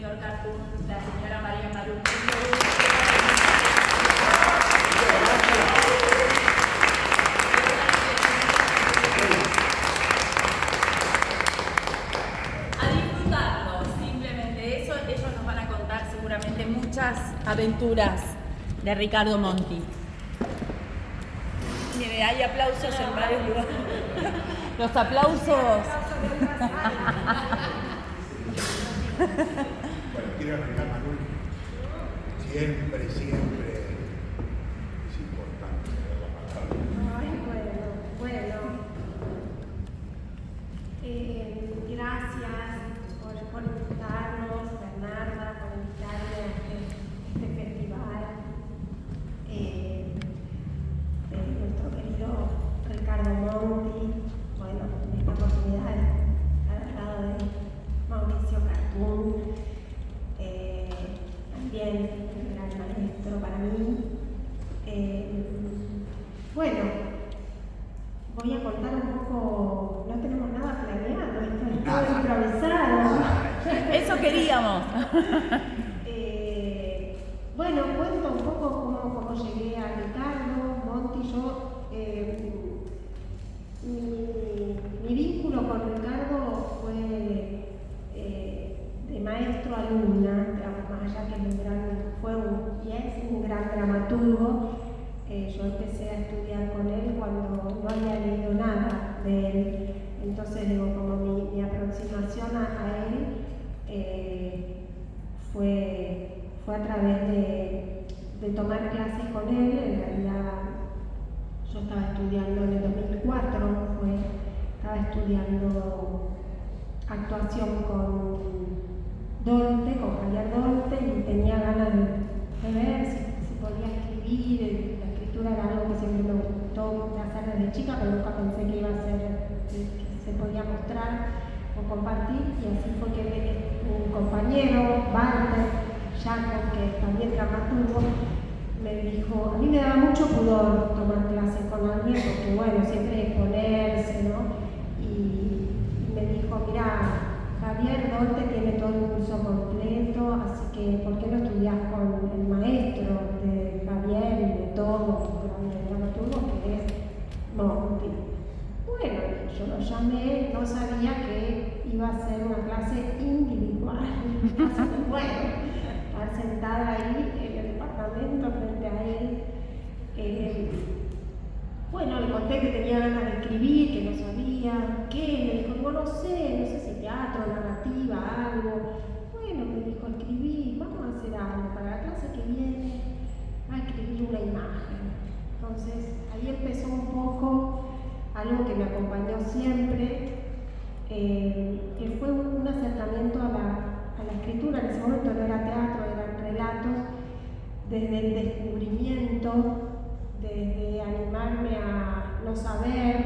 señor Cartoon, la señora María Maru. A disfrutarlo, simplemente eso. Ellos nos van a contar seguramente muchas aventuras de Ricardo Monti. Mire, hay aplausos en varios lugares. Los aplausos. Bueno, quiero arreglar, Manuel. Siempre es importante la palabra. Ay, bueno. Gracias por invitarnos, Bernarda, por invitarme a este festival. Nuestro querido Ricardo Monti, bueno, en esta oportunidad al lado de Mauricio Cartoon, también un gran maestro para mí. Bueno, voy a contar un poco, no tenemos nada planeado, esto es todo improvisado. Eso queríamos. Bueno, cuento un poco cómo llegué a Ricardo Monti. Yo, mi vínculo con Ricardo fue de maestro-alumna, más allá que fue y es un gran dramaturgo. Yo empecé a estudiar con él cuando no había leído nada de él. Entonces, digo, como mi aproximación a él fue a través de tomar clases con él. En realidad, yo estaba estudiando en el 2004, estaba estudiando actuación con Dolte, con Javier Dolte, y tenía ganas de ver si podía escribir. La escritura era algo que siempre me gustó hacer desde chica, pero nunca pensé que iba a ser, que se podía mostrar o compartir, y así fue que un compañero, Walter Jacob, que es también dramaturgo, me dijo, a mí me daba mucho pudor tomar clases con alguien, porque bueno, siempre exponerse, ¿no? Y me dijo, mira, Javier Dolte tiene todo el curso completo, así que ¿por qué no estudias con el maestro de Javier y de todo el dramaturgo, que es Monti? Bueno, yo lo llamé, no sabía que iba a ser una clase individual. Así que bueno, estar sentada ahí en el departamento frente a él. Bueno, le conté que tenía ganas de escribir, que no sabía qué. Me dijo, no sé si teatro, narrativa, algo. Bueno, me dijo, escribí, vamos a hacer algo. Para la clase que viene, a escribir una imagen. Entonces, ahí empezó un poco algo que me acompañó siempre, que fue un acercamiento a la escritura. En ese momento no era teatro, eran relatos, desde el descubrimiento, desde animarme a no saber,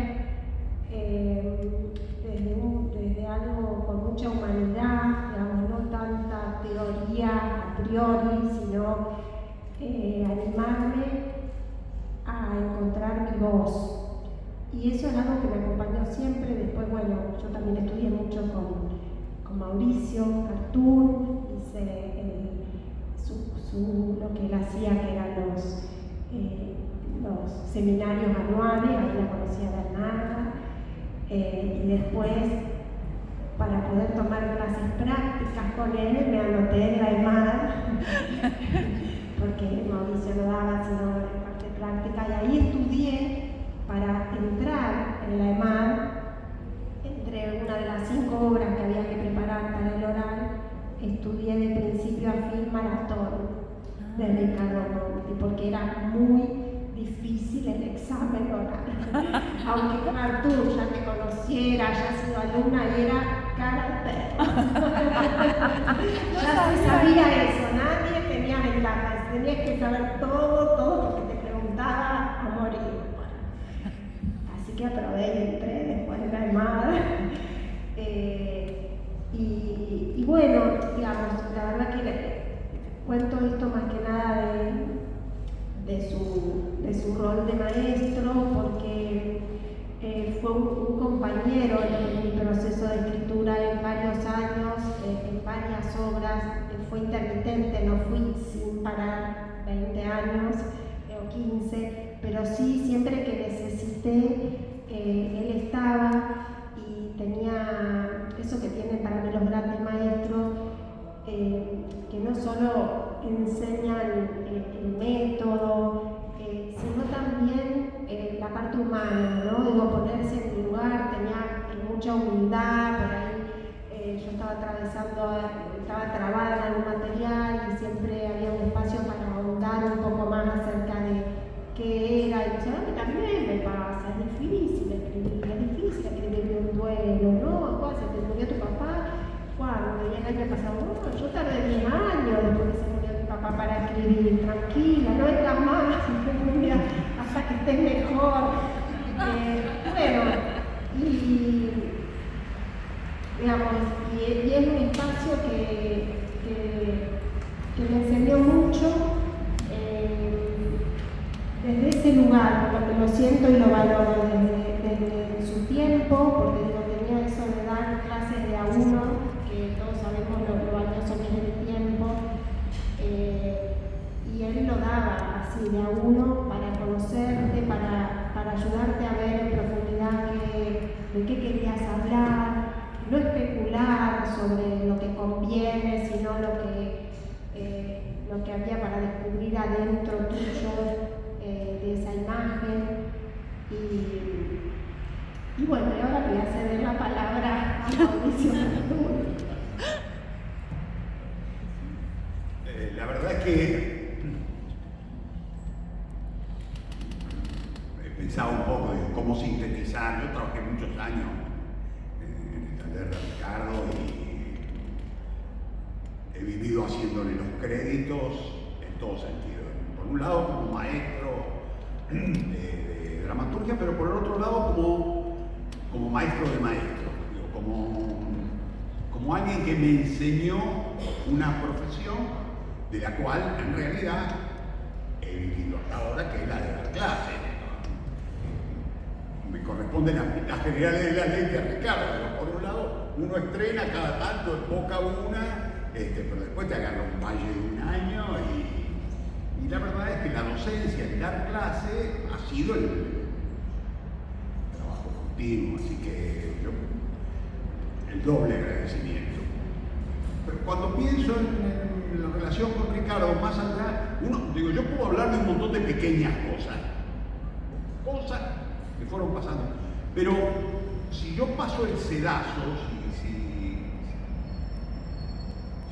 desde algo con mucha humanidad, digamos, no tanta teoría a priori, sino animarme a encontrar mi voz. Y eso es algo que me acompañó siempre. Después, bueno, yo también estudié mucho con Mauricio Cartoon, hice lo que él hacía, que eran los seminarios anuales, ahí la conocí a Bernarda, y después, para poder tomar clases prácticas con él, me anoté en la EMAD, porque Mauricio no daba sino la parte práctica, y ahí estudié para entrar en la EMAD. Entre una de las 5 obras que había que preparar para el oral, estudié de principio a fin Maratón de Ricardo Monti, porque era muy difícil el examen oral. Aunque Cartoon ya me conociera, ya sido alumna, y era cara de perro. Ya se sabía eso, nadie tenía ventajas, tenías que saber todo, porque te preguntaba a morir. Así que aprobé y entré después de la EMAD. Y bueno, digamos, la verdad que cuento esto más que nada de su rol de maestro, porque fue un compañero en mi proceso de escritura en varios años. en varias obras, fue intermitente, no fui sin parar 20 años o 15, pero sí, siempre que necesité, él estaba y tenía eso que tienen para mí los grandes maestros, que no solo enseñan el método, sino también la parte humana, ¿no? Digo, ponerse en mi lugar, tenía mucha humildad, por ahí yo estaba estaba trabada en algún material y siempre había un espacio para ahondar un poco más acerca de qué era, y decía, a mí también me pasa, es difícil escribir un duelo, ¿no? ¿Cuándo se te murió tu papá? ¿Cuándo? Y el año pasado, no, yo tardé 10 años después que se murió mi papá para escribir, tranquila, no vengas más, hasta que estés mejor. Bueno, y digamos, y es un espacio que me enseñó mucho desde ese lugar, porque lo siento y lo valoro desde su tiempo, porque digo, tenía eso de dar clases de a uno, que todos sabemos lo valioso que es el tiempo, y él lo daba así de a uno para conocerte, para ayudarte a ver en profundidad de qué querías hablar, no especular sobre lo que conviene, sino lo que había para descubrir adentro tuyo de esa imagen. Y bueno, y ahora voy a ceder la palabra a Mauricio. La verdad es que he pensado un poco de cómo sintetizar. Yo trabajé muchos años en el taller de Ricardo y he vivido haciéndole los créditos en todo sentido. Por un lado como maestro de dramaturgia, pero por el otro lado como maestro de maestros, como alguien que me enseñó una profesión de la cual en realidad he vivido hasta ahora, que es la de dar clases. Me corresponde las generales de la ley de Ricardo, pero por un lado uno estrena cada tanto, enfoca una, pero después te agarra un valle de un año y la verdad es que la docencia, el dar clase, ha sido el trabajo continuo, así que el doble agradecimiento. Pero cuando pienso en la relación con Ricardo, más allá, yo puedo hablar de un montón de pequeñas cosas que fueron pasando, pero si yo paso el sedazo,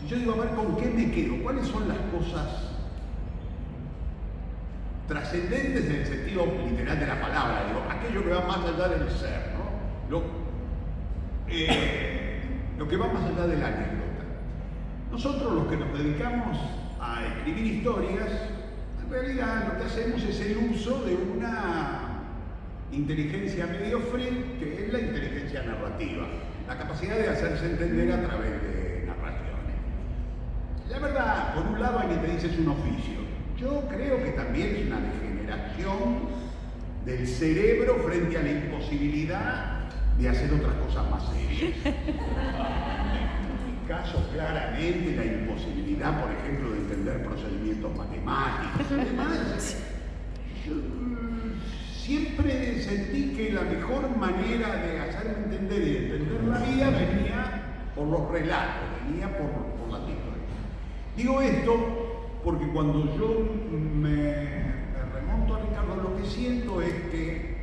si yo digo, a ver, ¿con qué me quedo? ¿Cuáles son las cosas trascendentes en el sentido literal de la palabra? Digo, aquello que va más allá del ser, ¿no? Lo que va más allá de la anécdota. Nosotros, los que nos dedicamos a escribir historias, en realidad lo que hacemos es el uso de una inteligencia mediocre, que es la inteligencia narrativa, la capacidad de hacerse entender a través de narraciones. La verdad, por un lado, alguien te dice es un oficio. Yo creo que también es una degeneración del cerebro frente a la imposibilidad de hacer otras cosas más serias. En mi caso, claramente, la imposibilidad, por ejemplo, de entender procedimientos matemáticos. Además, yo siempre sentí que la mejor manera de hacerme entender y entender la vida venía por los relatos, venía por las historias. Digo esto porque cuando yo me remonto a Ricardo, lo que siento es que,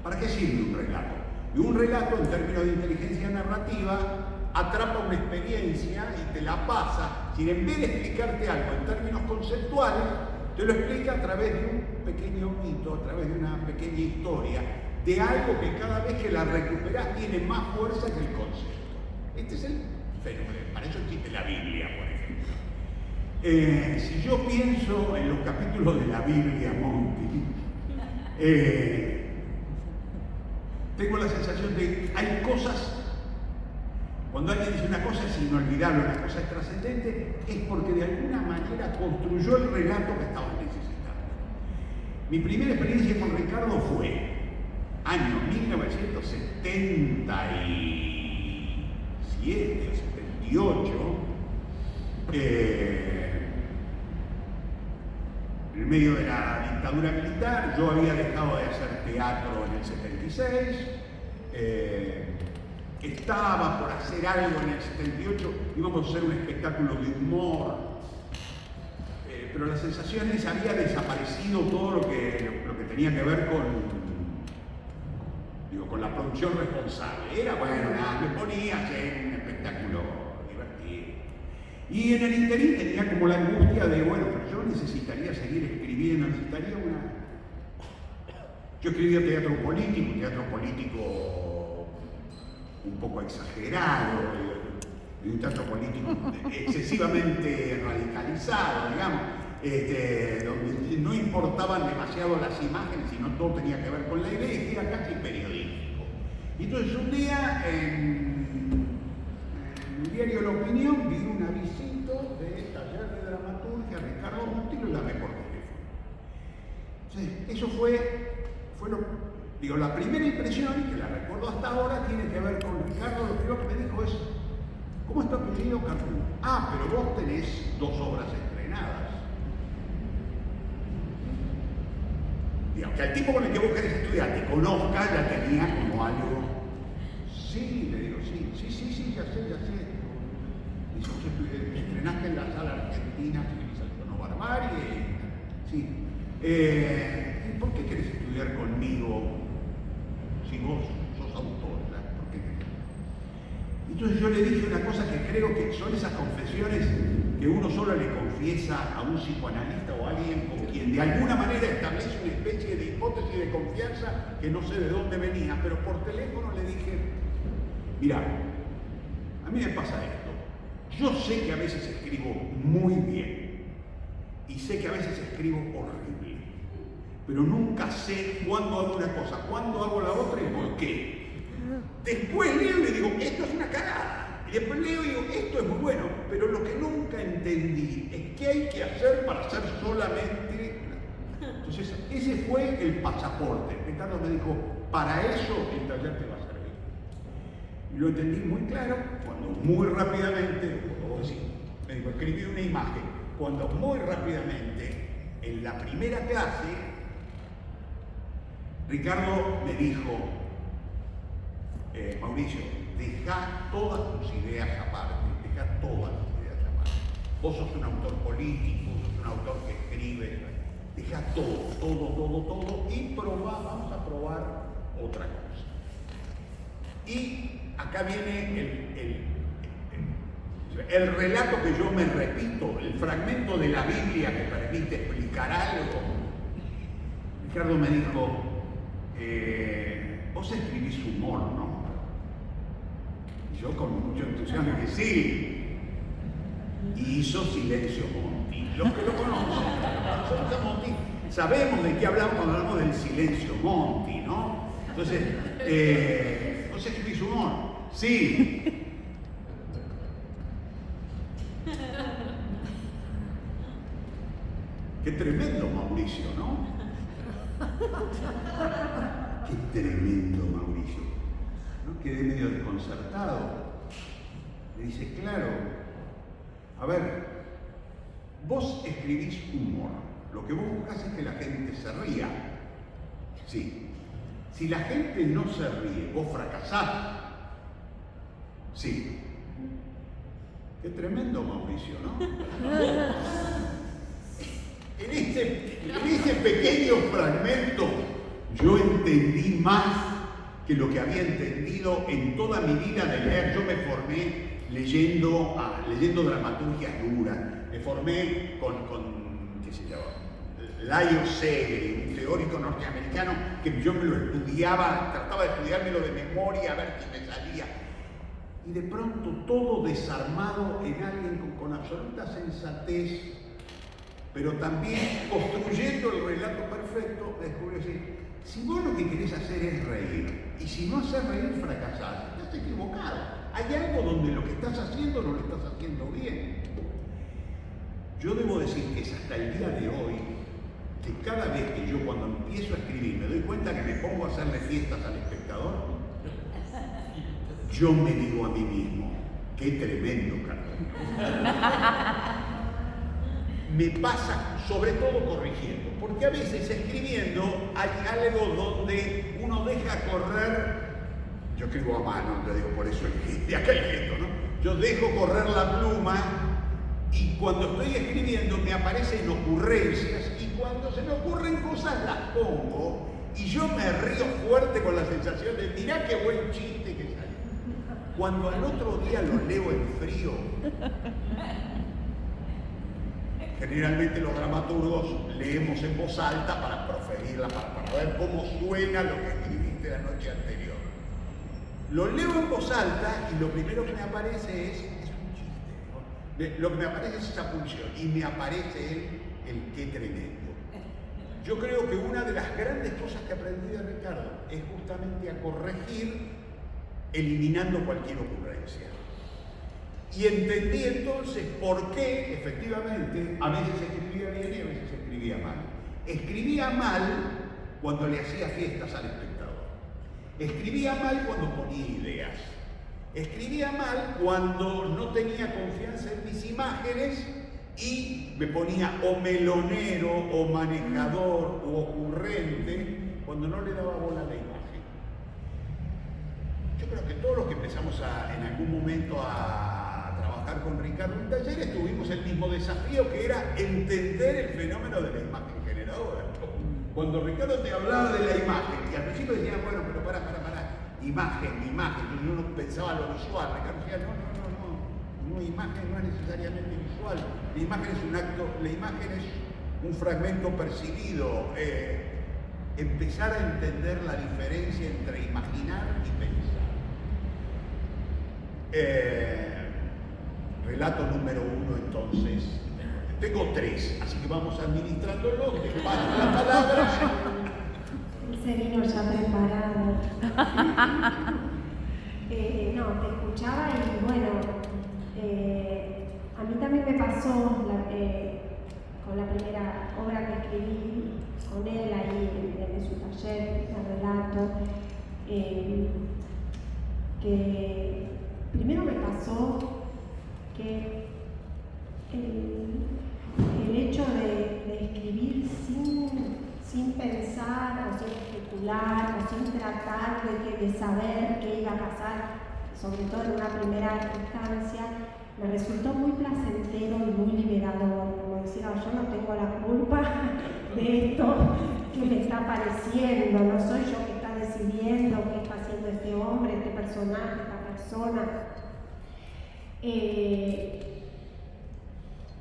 ¿para qué sirve un relato? Y un relato, en términos de inteligencia narrativa, atrapa una experiencia y te la pasa, sin en vez de explicarte algo en términos conceptuales, te lo explica a través de un pequeño mito, a través de una pequeña historia, de algo que cada vez que la recuperas tiene más fuerza que el concepto. Este es el fenómeno, para eso existe la Biblia, por ejemplo. Si yo pienso en los capítulos de la Biblia, Monty, tengo la sensación de que hay cosas, cuando alguien dice una cosa es inolvidable, una cosa es trascendente, es porque de alguna manera construyó el relato que estaban necesitando. Mi primera experiencia con Ricardo fue año 1977, 77, 78, en medio de la dictadura militar. Yo había dejado de hacer teatro en el 76, estaba por hacer algo en el 78, íbamos a hacer un espectáculo de humor, pero la sensación es que había desaparecido todo lo que tenía que ver con la producción responsable. Era, bueno, nada, me ponía a hacer un espectáculo divertido. Y en el interín tenía como la angustia de, bueno, pero yo necesitaría seguir escribiendo, necesitaría una... Yo escribía teatro político un poco exagerado, un teatro político excesivamente radicalizado, digamos, donde no importaban demasiado las imágenes, sino todo tenía que ver con la idea, y era casi periodístico. Y entonces un día en el diario La Opinión vi un avisito de taller de dramaturgia Ricardo Monti, y lo llamé por teléfono. Entonces, eso fue la primera impresión, y que la recuerdo hasta ahora, tiene que ver con Ricardo. Lo primero que me dijo es: ¿cómo es tu apellido, Carpú? Ah, pero vos tenés 2 obras estrenadas. Digamos, que al tipo con el que vos querés estudiar te conozca, ya tenía como algo. Sí, le digo, sí, ya sé. Dice, vos estrenaste en la Sala Argentina Civilización o Barbarie. Sí. ¿Por qué querés estudiar conmigo si vos sos autor? ¿Por qué querés? Entonces yo le dije una cosa que creo que son esas confesiones que uno solo le confiesa a un psicoanalista o a alguien con quien de alguna manera establece una especie de hipótesis de confianza que no sé de dónde venía, pero por teléfono le dije: mirá, a mí me pasa esto. Yo sé que a veces escribo muy bien y sé que a veces escribo horrible, pero nunca sé cuándo hago una cosa, cuándo hago la otra y por qué. Después leo y le digo, esto es una cagada. Y después leo y digo, esto es muy bueno. Pero lo que nunca entendí es qué hay que hacer para hacer solamente. Entonces, ese fue el pasaporte. Ricardo me dijo, para eso el taller te va a servir. Y lo entendí muy claro cuando muy rápidamente, me dijo, escribí una imagen. Cuando muy rápidamente, en la primera clase, Ricardo me dijo, Mauricio, deja todas tus ideas aparte, Vos sos un autor político, sos un autor que escribe, deja todo y vamos a probar otra cosa. Y acá viene el relato que yo me repito, el fragmento de la Biblia que permite explicar algo. Ricardo me dijo, vos escribís humor, ¿no? Y yo con mucho entusiasmo dije, sí. Y hizo silencio Monti. Los que lo conocen, nosotros a Monti sabemos de qué hablamos cuando hablamos del silencio Monti, ¿no? Entonces, ¿vos escribís humor? Sí. Qué tremendo Mauricio, ¿no? Qué tremendo Mauricio. ¿No? Quedé medio desconcertado. Le dice, claro, a ver, vos escribís humor. Lo que vos buscás es que la gente se ría. Sí. Si la gente no se ríe, vos fracasás. Sí. Qué tremendo Mauricio, ¿no? En ese pequeño fragmento yo entendí más que lo que había entendido en toda mi vida de leer. Yo me formé leyendo dramaturgias duras, me formé con qué sé yo, Lyle Segre, un teórico norteamericano que yo me lo estudiaba, trataba de estudiármelo de memoria a ver qué me salía. Y de pronto todo desarmado en alguien con absoluta sensatez, pero también construyendo el relato perfecto, descubrí decir, si vos lo que querés hacer es reír, y si no haces reír fracasás, estás equivocado. Hay algo donde lo que estás haciendo no lo estás haciendo bien. Yo debo decir que es hasta el día de hoy que cada vez que yo cuando empiezo a escribir me doy cuenta que me pongo a hacerle fiestas al espectador, yo me digo a mí mismo, Qué tremendo, Carlos. Me pasa, sobre todo corrigiendo, porque a veces escribiendo hay algo donde uno deja correr, yo escribo a mano, yo digo por eso de acá el gesto, ¿no? Yo dejo correr la pluma y cuando estoy escribiendo me aparecen ocurrencias y cuando se me ocurren cosas las pongo y yo me río fuerte con la sensación de mirá qué buen chiste que salió. Cuando al otro día lo leo en frío, generalmente los dramaturgos leemos en voz alta para proferirla, para ver cómo suena lo que escribiste la noche anterior. Lo leo en voz alta y lo primero que me aparece es un chiste, ¿no? Lo que me aparece es esa pulsión y me aparece el qué tremendo. Yo creo que una de las grandes cosas que aprendí de Ricardo es justamente a corregir eliminando cualquier ocurrencia. Y entendí entonces por qué, efectivamente, a veces escribía bien y a veces escribía mal. Escribía mal cuando le hacía fiestas al espectador. Escribía mal cuando ponía ideas. Escribía mal cuando no tenía confianza en mis imágenes y me ponía o melonero, o manejador, o ocurrente, cuando no le daba bola a la imagen. Yo creo que todos los que empezamos en algún momento a trabajar con Ricardo en talleres tuvimos el mismo desafío, que era entender el fenómeno de la imagen generadora. Cuando Ricardo te hablaba de la imagen, y al principio decía, bueno, pero pará, imagen, entonces uno pensaba lo visual, Ricardo decía, no, imagen no es necesariamente visual, la imagen es un acto, la imagen es un fragmento percibido, empezar a entender la diferencia entre imaginar y pensar. Relato número 1 entonces. Tengo 3, así que vamos administrándolo, te paso la palabra. Serino ya preparado. No, te escuchaba y bueno, a mí también me pasó con la primera obra que escribí con él ahí en su taller de relato, que primero me pasó que el hecho de escribir sin pensar o sin especular o sin tratar de saber qué iba a pasar, sobre todo en una primera instancia, me resultó muy placentero y muy liberador, como decir, yo no tengo la culpa de esto que me está apareciendo, no soy yo que está decidiendo qué está haciendo este hombre, este personaje, esta persona.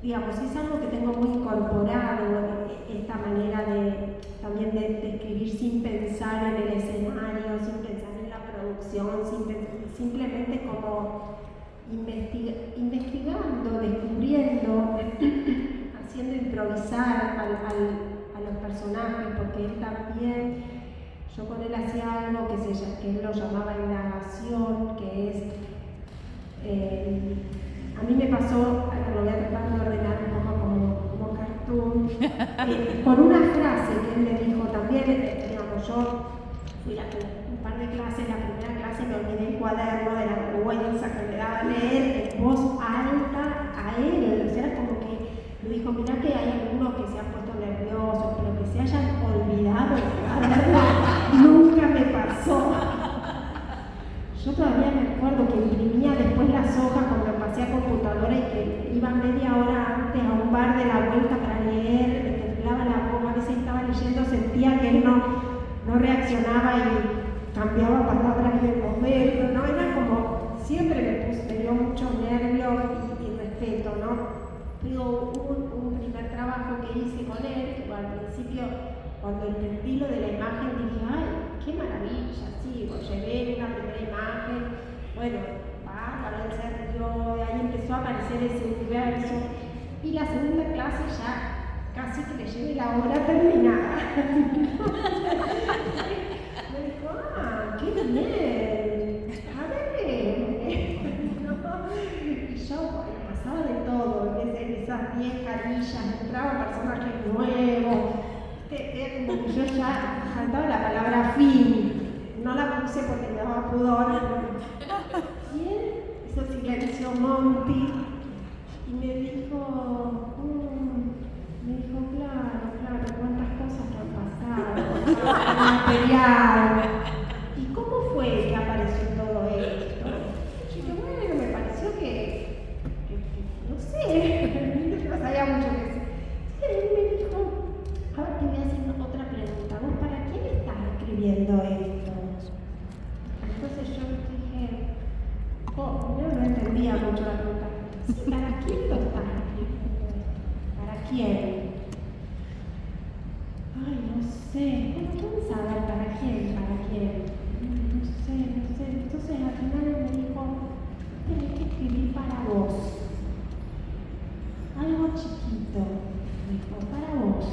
Digamos, es algo que tengo muy incorporado, esta manera también de escribir sin pensar en el escenario, sin pensar en la producción, simplemente como investigando, descubriendo, haciendo improvisar a los personajes, porque él también, yo con él hacía algo que él lo llamaba indagación, que es... a mí me pasó, lo voy a tratar de ordenar un poco como cartoon, por una frase que él me dijo también, digamos, yo fui un par de clases, la primera clase me olvidé el cuaderno de la vergüenza que me daba leer en voz alta a él, o sea, como que me dijo, mirá que hay algunos que se han puesto nerviosos, pero que se hayan olvidado el cuaderno, nunca me pasó. Yo todavía me acuerdo que imprimía después las hojas cuando pasé a computadora y que iba media hora antes a un bar de la vuelta para leer, me temblaba la voz, a veces estaba leyendo, sentía que él no reaccionaba y cambiaba palabras en el momento, ¿no? Era como, siempre me dio mucho nervio y respeto, ¿no? Pero hubo un primer trabajo que hice con él, que al principio, cuando entendí lo de la imagen, dije, ¡ay, qué maravilla! Sí, lo llevé en una primera imagen, bueno, para el ser yo, de ahí empezó a aparecer ese universo. Y la segunda clase ya casi que le llevé la obra terminada. Me dijo, qué bien, a ver. Y yo, bueno, pasaba de todo, en esas 10 carillas, entraban personajes nuevos. Era como que yo ya faltaba la palabra fin, no la puse porque me daba pudor. Y él, eso sí que silencio Monty y me dijo, claro, cuántas cosas que han pasado, material. ¿Y cómo fue que apareció todo esto? Y yo, bueno, me pareció que no sé, no sabía mucho que decir. Y él me dijo, ahora te voy a hacer otra pregunta, ¿vos para quién estás escribiendo esto? Entonces yo dije, no entendía mucho la pregunta. Sí, ¿para quién lo estás escribiendo esto? ¿Para quién? Ay, no sé. Bueno, ¿quién sabe para quién? ¿Para quién? No sé. Entonces al final él me dijo, tenés que escribir para vos. Algo chiquito. Me dijo, para vos.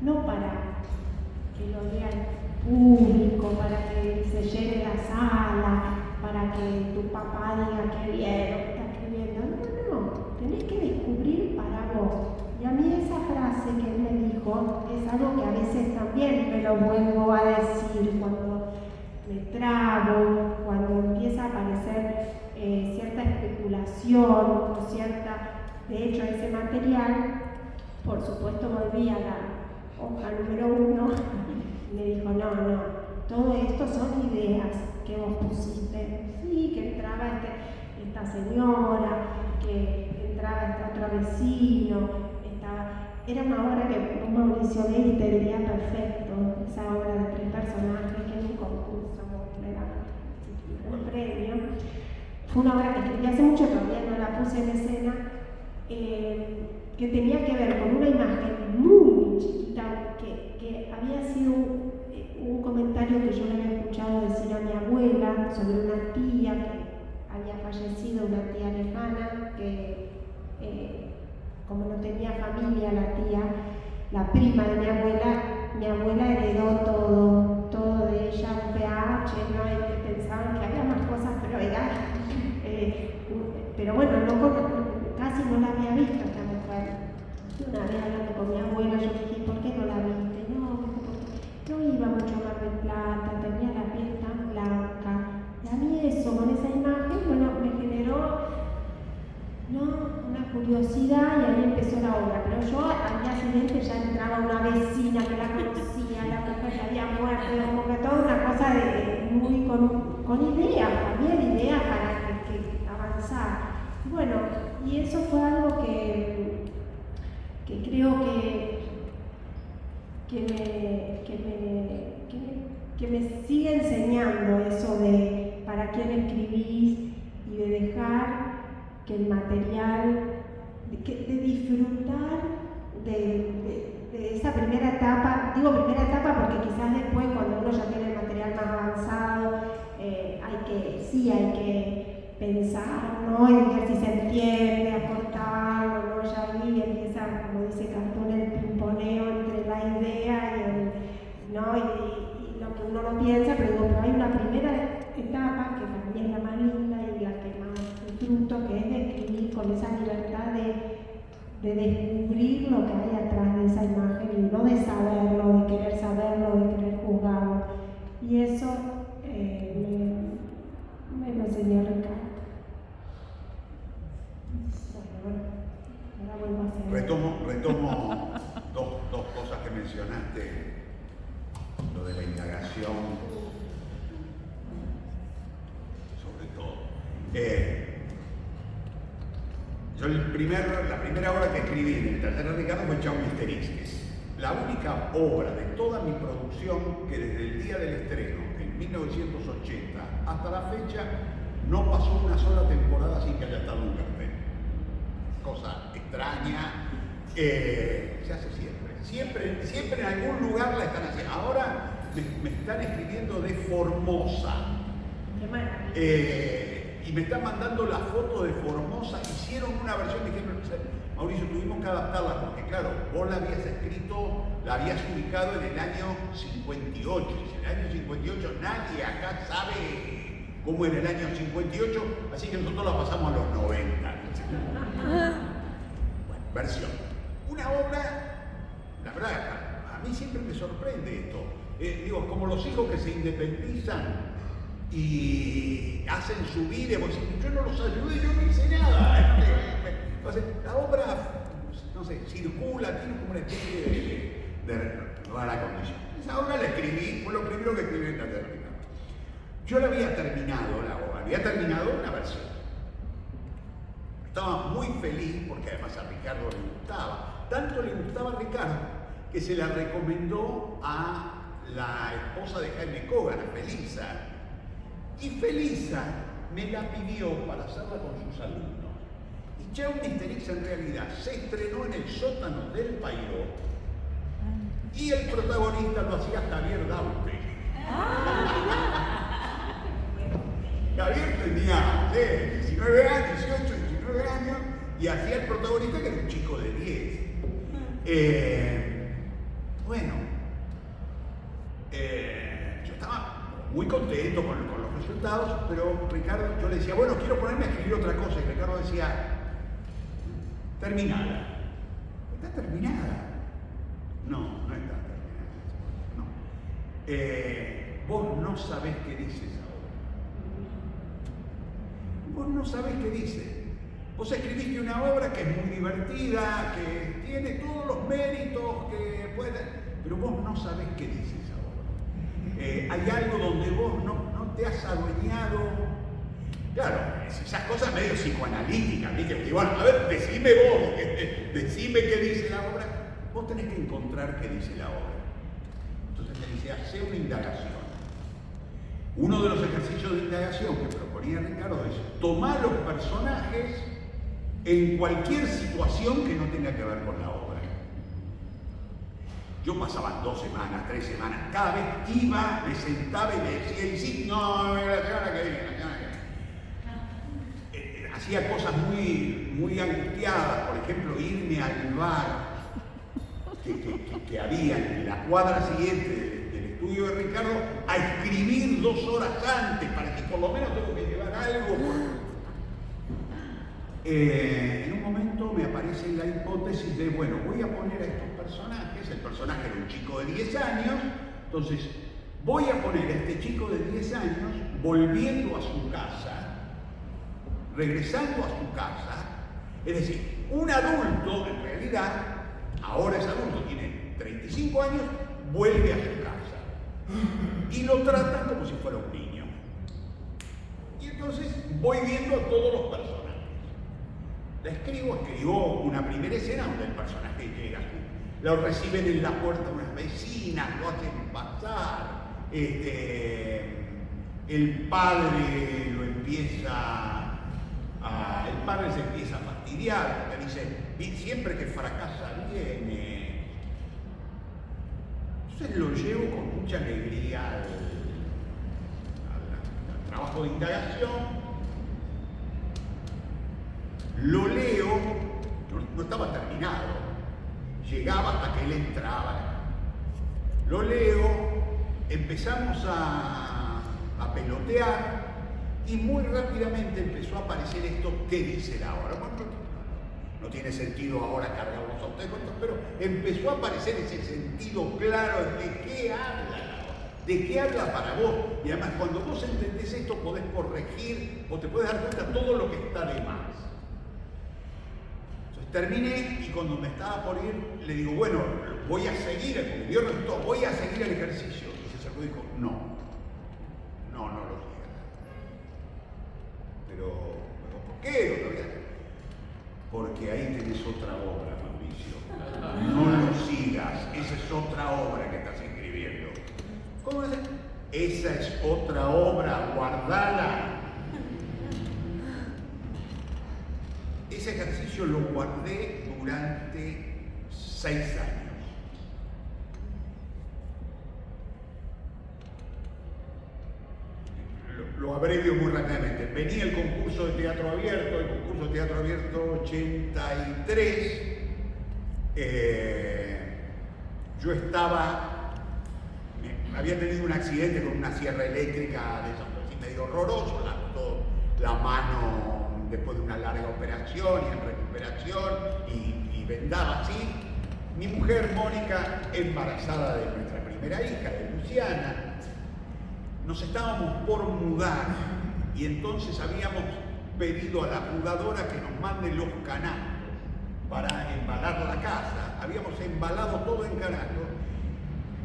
No para que lo lea el público, para que se llene la sala, para que tu papá diga qué bien lo que está escribiendo. No. Tenés que descubrir para vos. Y a mí esa frase que él me dijo es algo que a veces también me lo vuelvo a decir cuando me trabo, cuando empieza a aparecer cierta especulación o cierta... De hecho, ese material, por supuesto, volví a la hoja número 1 y me dijo, no, todo esto son ideas que vos pusiste. Sí, que entraba esta señora, que entraba este otro vecino, era una obra que Mauricio Negri tendría perfecto, esa obra de 3 personajes que en un concurso me daba un premio. Fue una obra que escribí hace mucho, todavía no la puse en escena, que tenía que ver con una imagen muy chiquita que había sido un comentario que yo le había escuchado decir a mi abuela sobre una tía que había fallecido, una tía lejana, que como no tenía familia la tía, la prima de mi abuela heredó todo de ella, un PH, ¿no? Y pensaban que había más cosas, pero era, pero bueno, casi no la había visto esta mujer. Y una vez hablando con mi abuela, yo le dije, ¿por qué no la viste? No, porque no iba mucho a Mar del Plata, tenía la piel tan blanca. Y a mí eso, con esa imagen, bueno, me generó una curiosidad y ahí empezó la obra. Pero yo al día siguiente ya entraba una vecina que la conocía, la mujer que había muerto, como que toda una cosa muy con ideas, también ideas para que avanzar. Bueno, y eso fue algo que creo que me sigue enseñando eso de para quién escribís y de dejar que el material, de disfrutar de esa primera etapa. Digo primera etapa porque quizás después, cuando uno ya tiene el material más avanzado, hay que pensar, ¿no? Y ver si se entiende, aportar, ¿no? Ya ahí empieza, como dice Cartún, el pimponeo entre la idea y lo que uno no piensa, pero hay una primera etapa que para mí es la más linda y la que más disfruto, que es de escribir con esa libertad de descubrir lo que hay atrás de esa imagen y no de saberlo, de querer saberlo, de querer juzgarlo. Y eso me lo enseñó Ricardo. Bueno, ahora vuelvo a hacer. Retomo dos cosas que mencionaste, lo de la indagación, sobre todo. Yo la primera obra que escribí en el Taller de Ricardo fue Chau Misterisques. La única obra de toda mi producción que desde el día del estreno, en 1980, hasta la fecha, no pasó una sola temporada sin que haya estado un cartel. Cosa extraña, se hace siempre en algún lugar la están haciendo. Ahora me están escribiendo de Formosa. Qué maravilla. Y me están mandando la foto de Formosa. Hicieron una versión, dijeron, Mauricio, tuvimos que adaptarla porque claro, vos la habías escrito, la habías ubicado en el año 58. Y en el año 58 nadie acá sabe cómo era el año 58, así que nosotros la pasamos a los 90. Bueno, versión. Una obra, la verdad, a mí siempre me sorprende esto. Digo, como los hijos que se independizan y hacen su vida, vos decís, yo no los ayudé, yo no hice nada. Entonces, la obra, no sé, circula, tiene como una especie de rara condición. Esa obra la escribí, fue lo primero que escribí en la terminal. Yo la había terminado, la obra, había terminado una versión. Estaba muy feliz porque además a Ricardo le gustaba. Tanto le gustaba a Ricardo que se la recomendó a la esposa de Jaime Kogan, a Felisa. Y Felisa me la pidió para hacerla con sus alumnos. Y Chao Misterix en realidad se estrenó en el sótano del Pairó y el protagonista lo hacía Javier Daute. Javier tenía 19 años, 18, 19 años y hacía el protagonista que era un chico de 10. Bueno, yo estaba muy contento con los resultados, pero Ricardo, yo le decía, bueno, quiero ponerme a escribir otra cosa, y Ricardo decía, terminada. ¿Está terminada? No, no está terminada. No. Vos no sabés qué dice esa obra. Vos no sabés qué dice. Vos escribiste una obra que es muy divertida, que tiene todos los méritos que puede, pero vos no sabés qué dice esa obra. Hay algo donde vos no te has adueñado. Claro, esas cosas medio psicoanalíticas, ¿viste? Y bueno, a ver, decime vos, decime qué dice la obra. Vos tenés que encontrar qué dice la obra. Entonces te dice, hacer una indagación. Uno de los ejercicios de indagación que proponía Ricardo es tomar los personajes en cualquier situación que no tenga que ver con la obra. Yo pasaba 2 semanas, 3 semanas, cada vez iba, me sentaba y me decía, y sí, no, la semana que viene, la semana que viene. Hacía cosas muy angustiadas, por ejemplo, irme al bar que había en la cuadra siguiente del estudio de Ricardo a escribir 2 horas antes para que por lo menos tengo que llevar algo. En un momento me aparece la hipótesis de, bueno, voy a poner a estos personajes, el personaje era un chico de 10 años, entonces voy a poner a este chico de 10 años volviendo a su casa, regresando a su casa, es decir, un adulto en realidad, ahora es adulto, tiene 35 años, vuelve a su casa y lo tratan como si fuera un niño. Y entonces voy viendo a todos los personajes. La escribo una primera escena donde el personaje llega, lo reciben en la puerta unas vecinas, lo hacen pasar, el padre se empieza a fastidiar, porque dice, siempre que fracasa viene. Entonces lo llevo con mucha alegría al trabajo de indagación. Lo leo, no estaba terminado, llegaba hasta que él entraba. Lo leo, empezamos a pelotear y muy rápidamente empezó a aparecer esto, ¿qué dice la obra? Bueno, no tiene sentido ahora cargarlos a ustedes, pero empezó a aparecer ese sentido claro de qué habla la obra, de qué habla para vos. Y además cuando vos entendés esto podés corregir o te podés dar cuenta de todo lo que está de más. Terminé y cuando me estaba por ir, le digo, bueno, voy a seguir, porque Dios resultó, voy a seguir el ejercicio. Y se acercó y dijo, no lo sigas. Pero, ¿por qué? Porque ahí tenés otra obra, Mauricio. No lo sigas, esa es otra obra que estás escribiendo. ¿Cómo es? Esa es otra obra, guardala. Ese ejercicio lo guardé durante 6 años. Lo abrevio muy rápidamente. Venía el concurso de teatro abierto, el concurso de teatro abierto 83. Yo había tenido un accidente con una sierra eléctrica de esos medio horroroso, la mano después de una larga operación y en recuperación y vendaba así. Mi mujer Mónica, embarazada de nuestra primera hija, de Luciana, nos estábamos por mudar y entonces habíamos pedido a la mudadora que nos mande los canastos para embalar la casa. Habíamos embalado todo en canastos.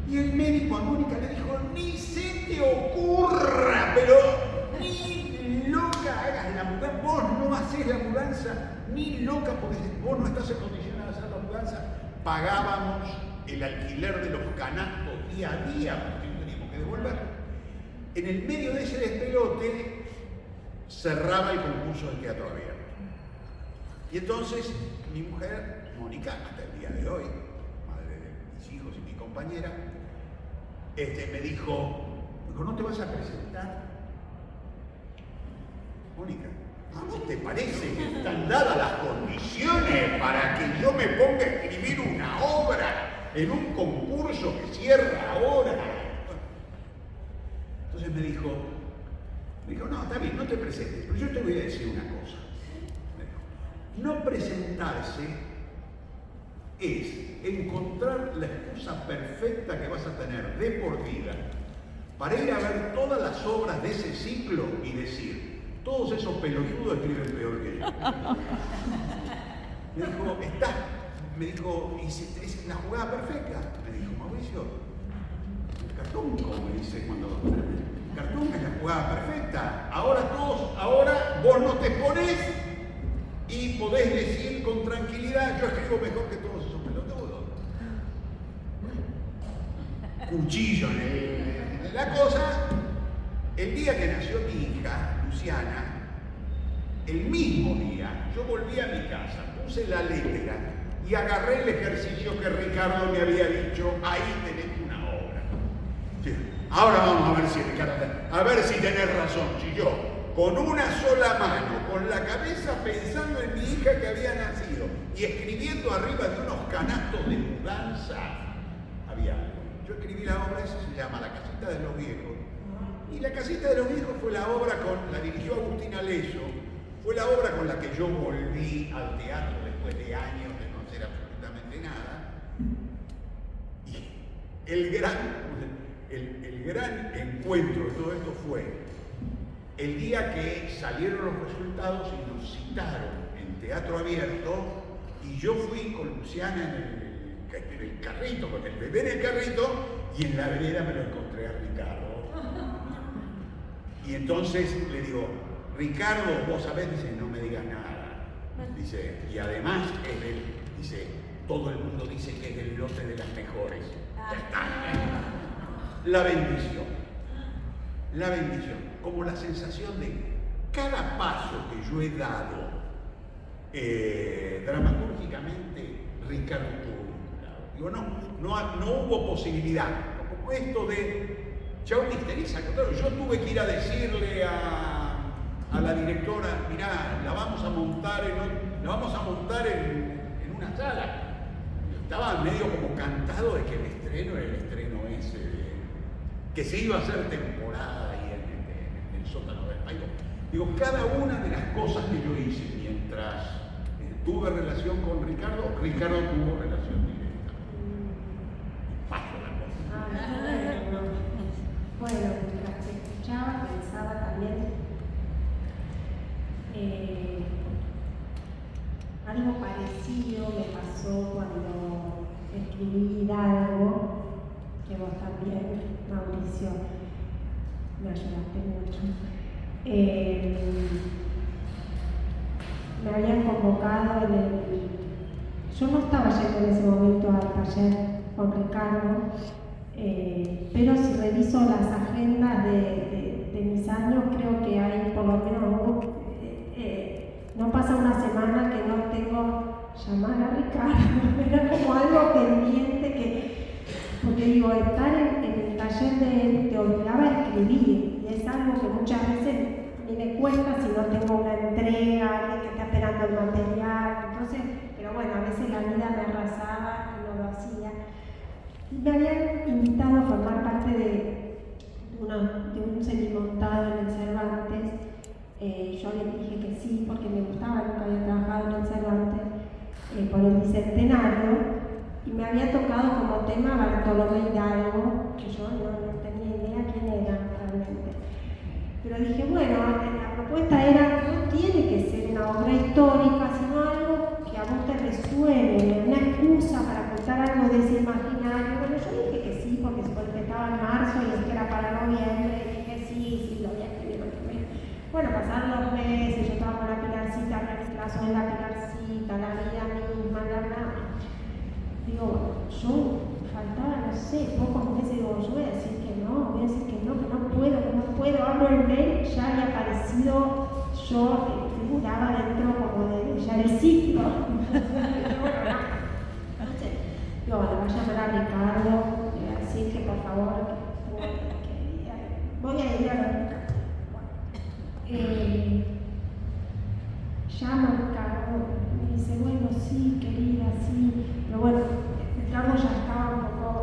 Y el médico a Mónica le dijo, ni se te ocurra, pero ni loca hagas la mudanza, vos no haces la mudanza, ni loca, porque vos no estás en condiciones de hacer la mudanza. Pagábamos el alquiler de los canastos día a día, porque teníamos que devolver. En el medio de ese despelote cerraba el concurso del teatro abierto. Y entonces mi mujer, Mónica, hasta el día de hoy, madre de mis hijos y mi compañera, me dijo, ¿no te vas a presentar? Mónica, ¿no te parece que están dadas las condiciones para que yo me ponga a escribir una obra en un concurso que cierra ahora? Entonces me dijo, no, está bien, no te presentes, pero yo te voy a decir una cosa. No presentarse es encontrar la excusa perfecta que vas a tener de por vida para ir a ver todas las obras de ese ciclo y decir, todos esos pelotudos escriben peor que yo. Me dijo, es la jugada perfecta. Me dijo, Mauricio, el cartón, como me dice cuando... El cartón es la jugada perfecta. Ahora vos no te pones y podés decir con tranquilidad, yo escribo mejor que todos esos pelotudos. Cuchillo en la cosa. El día que nació mi hija, Luciana, el mismo día, yo volví a mi casa, puse la letra y agarré el ejercicio que Ricardo me había dicho, ahí tenés una obra. Sí. Ahora vamos a ver si Ricardo, a ver si tenés razón, si yo, con una sola mano, con la cabeza pensando en mi hija que había nacido y escribiendo arriba de unos canastos de mudanza, había algo. Yo escribí la obra, esa se llama La Casita de los Viejos. Y La Casita de los Viejos fue la obra la dirigió Agustina Leso, fue la obra con la que yo volví al teatro después de años de no hacer absolutamente nada. Y el gran encuentro de todo esto fue el día que salieron los resultados y nos citaron en teatro abierto y yo fui con Luciana en el carrito, con el bebé en el carrito y en la vereda me lo encontré a Ricardo. Y entonces le digo, Ricardo, vos sabés, dice, no me digas nada. Dice, y además dice, todo el mundo dice que es el lote de las mejores. Ya está. La bendición. La bendición. Como la sensación de cada paso que yo he dado dramatúrgicamente, Ricardo tuvo un lado. Digo, no hubo posibilidad. Como esto de ya un interés, al contrario, yo tuve que ir a decirle a la directora, mirá, la vamos a montar en una sala. Estaba medio como cantado de que el estreno era el estreno ese, que se iba a hacer temporada ahí en el sótano del país. Digo, cada una de las cosas que yo hice mientras tuve relación con Ricardo tuvo relación directa. Paso la cosa. Bueno, mientras te escuchaba, pensaba también algo parecido me pasó cuando escribí Hidalgo, que vos también, Mauricio, me ayudaste mucho. Me habían convocado yo no estaba yendo en ese momento al taller con Ricardo, pero si reviso las agendas de mis años, creo que hay por lo menos no pasa una semana que no tengo llamar a Ricardo, era como algo pendiente porque digo, estar en el taller de él te obligaba a escribir, y es algo que muchas veces a mí me cuesta si no tengo una entrega, alguien que está esperando el material, entonces, pero bueno, a veces la vida me arrasaba y no lo hacía. Y me habían invitado a formar parte de un semimontado en el Cervantes. Yo le dije que sí porque me gustaba, nunca había trabajado en el Cervantes por el bicentenario, y me había tocado como tema Bartolomé Hidalgo, que yo no tenía idea quién era realmente. Pero dije, bueno, la propuesta era, no tiene que ser una obra histórica, sino algo que a vos te resuene, una excusa para contar algo de ese imaginario. Bueno, yo dije que sí, porque estaba en marzo y esto era para noviembre, y dije sí, lo voy a escribir. Bueno, pasaron los meses, yo estaba con la Pilarcita, la soy la Pilarcita, la vida misma, Digo, yo faltaba, no sé, pocos meses, digo, yo voy a decir que no puedo, abro el mail, ya había aparecido, yo figuraba dentro como de ya del ciclo. Digo, bueno, voy a llamar a Ricardo, le voy a decir que por favor, voy a ir a Ricardo. Llamo a Ricardo, me dice, bueno, sí, querida, sí, pero bueno, Ricardo ya estaba un poco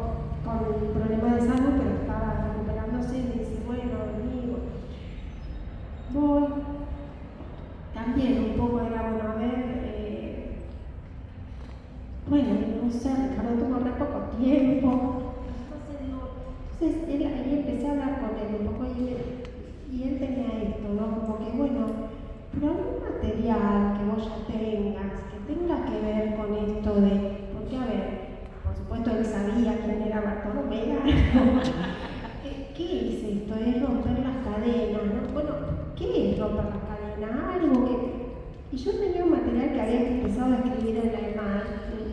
con problemas de salud, pero estaba recuperándose, me dice, bueno, amigo, voy. También un poco era, bueno, a ver, bueno, no sé, Ricardo tuvo re poco tiempo, entonces ahí empecé a hablar con él un poco y él tenía esto, ¿no? Como que, bueno, pero algún material que vos ya tengas, que tenga que ver con esto de, porque a ver, por supuesto él sabía quién era Bartolomé, ¿qué es esto? Es romper las cadenas, ¿no? Bueno, ¿qué es romper las cadenas? Algo que... Y yo tenía un material que había empezado a escribir en la EMAD,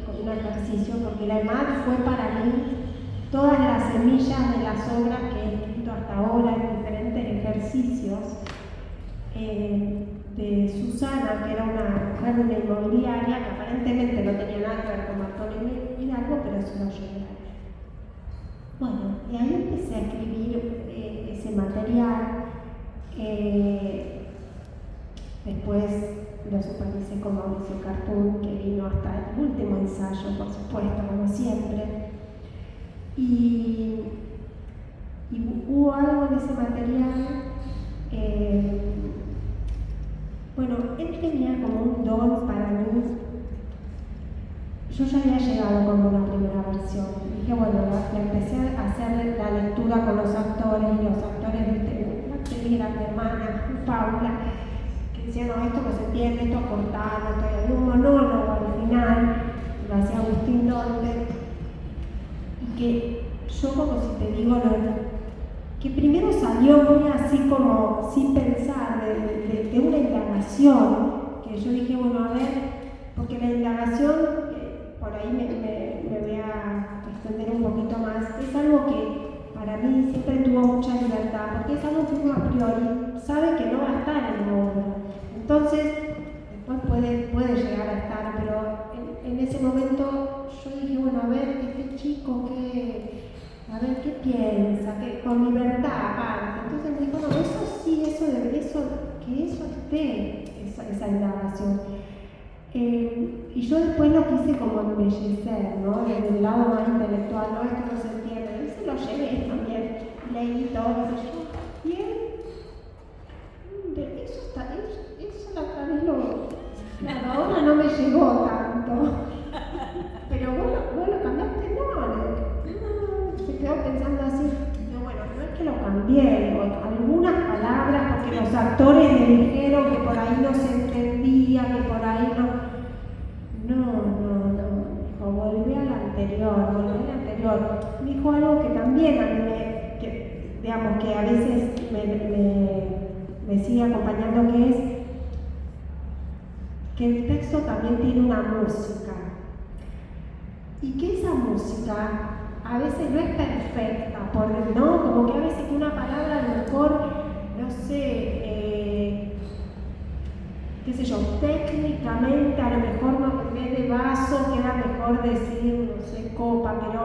con un ejercicio, porque la EMAD fue para mí todas las semillas de las obras que he escrito hasta ahora en diferentes ejercicios. De Susana, que era una mujer de una inmobiliaria que aparentemente no tenía nada que ver con Bartolomé Hidalgo, pero eso lo llevé. Bueno, y ahí empecé a escribir ese material. Después lo supervisé con Mauricio Cartún, que vino hasta el último ensayo, por supuesto, como siempre. Y hubo algo en ese material. Bueno, él tenía como un don para mí. Yo ya había llegado como una primera versión. Dije, bueno, empecé a hacer la lectura con los actores, y los actores, la actriz era mi hermana, Paula, que decían, no, esto no se entiende, esto cortado, había un monólogo al final, lo hacía Agustín Norte, y que yo, como si te digo, que primero salió muy así como sin pensar, de una indagación, que yo dije, bueno, a ver, porque la indagación, por ahí me voy a extender un poquito más, es algo que para mí siempre tuvo mucha libertad, porque es algo que uno a priori sabe que no va a estar en la obra. Entonces, después puede llegar a estar, pero en ese momento yo dije, bueno, a ver, este chico a ver qué piensa, con libertad aparte. Entonces me dijo, no, eso sí, que eso esté, esa indagación. Y yo después lo quise como embellecer, ¿no? Desde el lado más intelectual, no, esto no se entiende. Y se lo llevé también, leí todo, y él, eso la otra vez claro, ahora no me llegó tanto. Pero vos lo cambiaste, no, se quedó pensando así. No, bueno, no es que lo cambié, algunas palabras, porque los actores me dijeron que por ahí no se entendía, que por ahí no. Dijo, volví al anterior. Me dijo algo que también a mí digamos que a veces me sigue acompañando, que es que el texto también tiene una música. Y que esa música a veces no es perfecta, ¿no? Como que a veces una palabra a lo mejor, no sé, qué sé yo, técnicamente a lo mejor en vez de vaso queda mejor decir, no sé, copa, pero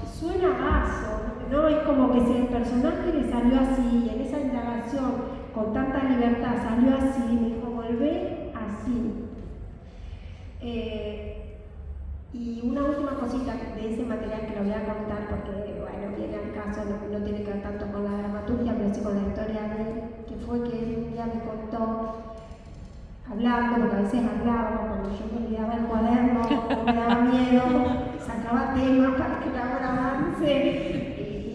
suena vaso, ¿no? Es como que si el personaje le salió así, en esa indagación, con tanta libertad, salió así, me dijo, volvé así. Y una última cosita de ese material que lo voy a contar, porque, bueno, viene al caso, no tiene que ver tanto con la dramaturgia, pero sí con la historia de él, que fue que él un día me contó, hablando, porque a veces hablábamos, cuando yo me olvidaba el cuaderno, me daba miedo, sacaba temas para que la obra avance,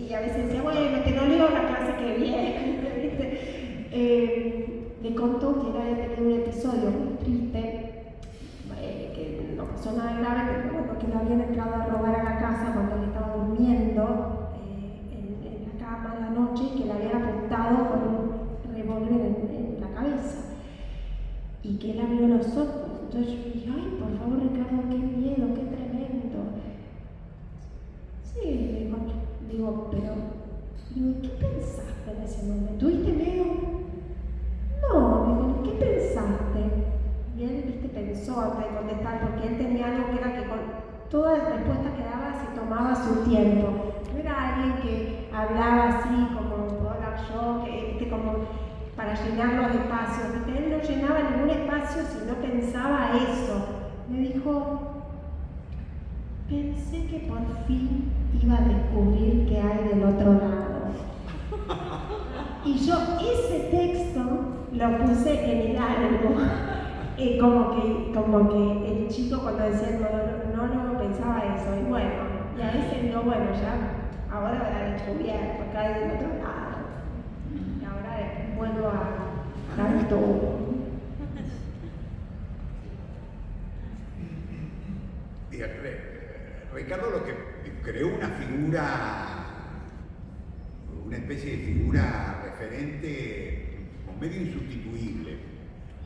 y a veces decía, bueno, que no leo la clase que viene, ¿viste? contó que él había tenido un episodio muy triste, que no pasó nada grave, pero bueno, que lo habían entrado a robar a la casa cuando él estaba durmiendo en la cama en la noche, y que le habían apuntado con un revólver en la cabeza, y que él abrió los ojos. Entonces yo dije, ay, por favor, Ricardo, qué miedo, qué tremendo. Sí, digo, pero ¿qué pensaste en ese momento? ¿Tuviste miedo? No, digo, ¿qué pensaste? Y él, viste, pensó antes de contestar, porque él tenía algo que era que con toda la respuesta que daba se tomaba su tiempo. No era alguien que hablaba así como puedo hablar yo, que, viste, como para llenar los espacios. ¿Viste? Él no llenaba ningún espacio si no pensaba eso. Me dijo, pensé que por fin iba a descubrir qué hay del otro lado. Y yo ese texto lo puse en el álbum. Como que el chico cuando decía el monólogo pensaba eso. Y bueno, y a veces digo, bueno, ya ahora habrá descubierto qué hay del otro lado. Y ahora vuelvo a dar todo. Ricardo lo que creó una figura, una especie de figura referente medio insustituible,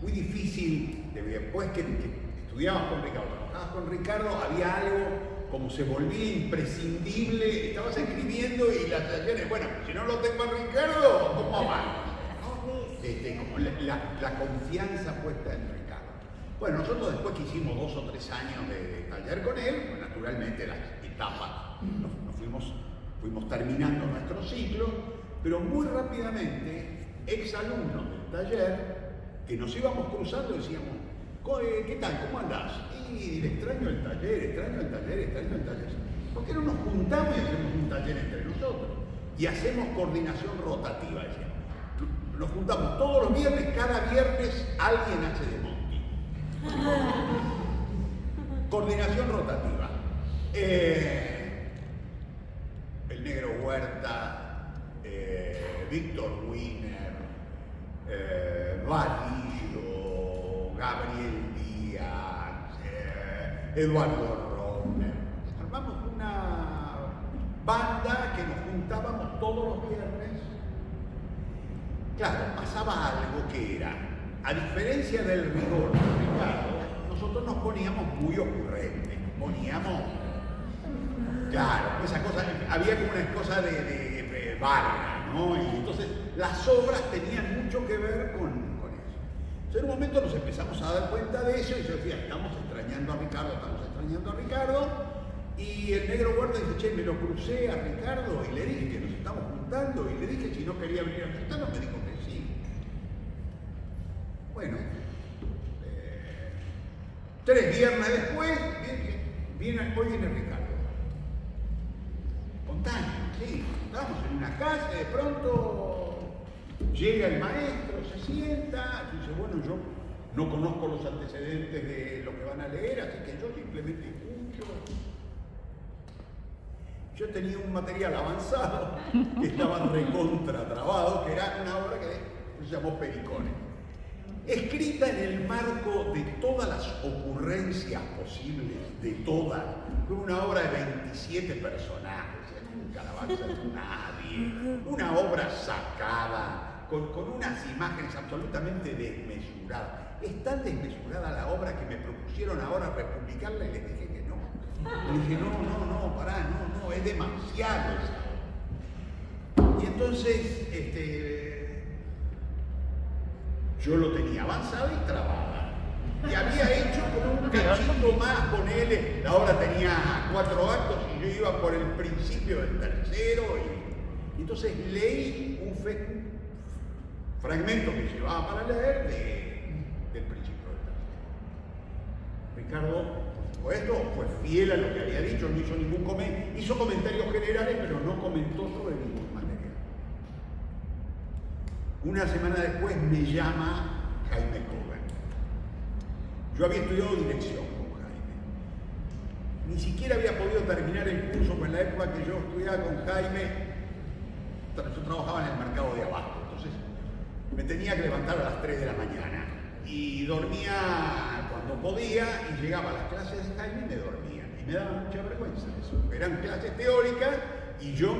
muy difícil, después que estudiabas con Ricardo, trabajabas con Ricardo, había algo como se volvía imprescindible, estabas escribiendo y las acciones, bueno, si no lo tengo a Ricardo, ¿cómo avanzo? Como la confianza puesta en Ricardo. Bueno, nosotros después que hicimos 2 o 3 años de taller con él, pues naturalmente las etapas, nos fuimos terminando nuestro ciclo, pero muy rápidamente, exalumnos del taller, que nos íbamos cruzando, decíamos, ¿qué tal? ¿Cómo andás? Y extraño el taller. ¿Por qué no nos juntamos y hacemos un taller entre nosotros? Y hacemos coordinación rotativa, decíamos. Nos juntamos todos los viernes, cada viernes alguien hace de Monty. Coordinación rotativa. El Negro Huerta, Víctor Wiener, Vadillo, Gabriel Díaz, Eduardo Ronner. Armamos una banda que nos juntábamos todos los viernes. Claro, pasaba algo que era, a diferencia del rigor de Ricardo, nosotros nos poníamos muy ocurrentes, claro, esa cosa, había como una cosa de barra, ¿no? Y entonces las obras tenían mucho que ver con eso. Entonces en un momento nos empezamos a dar cuenta de eso y yo decía, estamos extrañando a Ricardo, y el Negro Huerta dice, che, me lo crucé a Ricardo y le dije que nos estamos juntando y le dije si no quería venir a visitarnos, me dijo que sí. Bueno, 3 viernes después, hoy viene Ricardo. Contanos, sí, estábamos en una casa, de pronto llega el maestro, se sienta, y dice, bueno, yo no conozco los antecedentes de lo que van a leer, así que yo simplemente escucho. Yo tenía un material avanzado que estaba recontratrabado, que era una obra que se llamó Pericones. Escrita en el marco de todas las ocurrencias posibles, de todas. Fue una obra de 27 personajes, nunca la va a hacer nadie. Una obra sacada, con unas imágenes absolutamente desmesuradas. Es tan desmesurada la obra que me propusieron ahora republicarla y les dije que no. Le dije, no, pará, no, es demasiado eso. Y entonces, yo lo tenía avanzado y trabada. Y había hecho como un cachito más con él. La obra tenía 4 actos y yo iba por el principio del tercero. Y entonces leí un fragmento que llevaba para leer del principio del tercero. Ricardo, esto fue fiel a lo que había dicho, no hizo ningún comentario, hizo comentarios generales, pero no comentó sobre ningún material. Una semana después me llama Jaime Coben. Yo había estudiado dirección con Jaime. Ni siquiera había podido terminar el curso, pues en la época que yo estudiaba con Jaime, yo trabajaba en el mercado de abasto. Entonces, me tenía que levantar a las 3 de la mañana y dormía cuando podía y llegaba a las clases de Jaime y me dormía. Y me daba mucha vergüenza eso. Eran clases teóricas y yo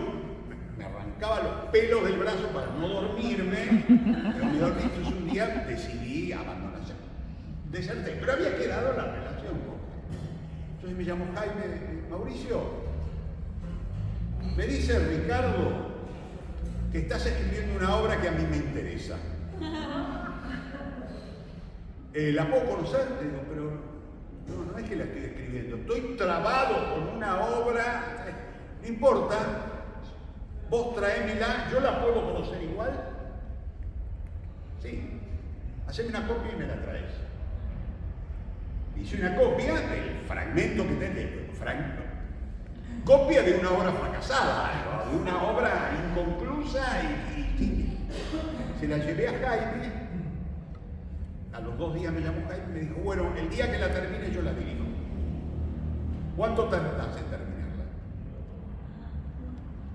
me arrancaba los pelos del brazo para no dormirme, pero me dormí. Entonces un día decidí abandonar, deserté, pero había quedado la relación. Entonces me llamó Jaime, Mauricio, me dice Ricardo que estás escribiendo una obra que a mí me interesa. ¿La puedo conocer? Le digo, pero no es que la estoy escribiendo, estoy trabado con una obra, no importa, vos traémela, yo la puedo conocer igual. Sí, haceme una copia y me la traes. Hice una copia del fragmento que tenés, copia de una obra fracasada, de una obra inconclusa y se la llevé a Jaime. A los 2 días me llamó Jaime y me dijo, bueno, el día que la termine yo la dirijo. ¿Cuánto tardás en terminarla?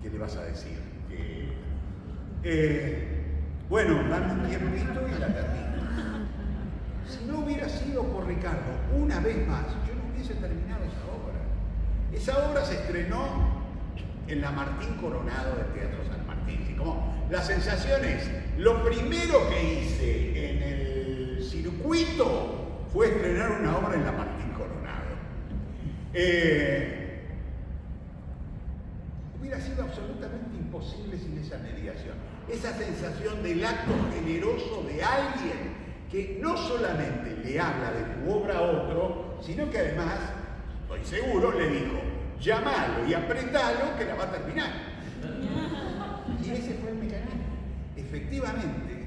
¿Qué le vas a decir? Bueno, dame un tiempito y la termino. Si no hubiera sido por Ricardo, una vez más, yo no hubiese terminado esa obra. Esa obra se estrenó en la Martín Coronado del Teatro San Martín. Y como la sensación es, lo primero que hice en el circuito fue estrenar una obra en la Martín Coronado. Hubiera sido absolutamente imposible sin esa mediación. Esa sensación del acto generoso de alguien que no solamente le habla de tu obra a otro, sino que además, estoy seguro, le dijo, llamalo y apretalo que la va a terminar. Y ese fue el mecanismo. Efectivamente,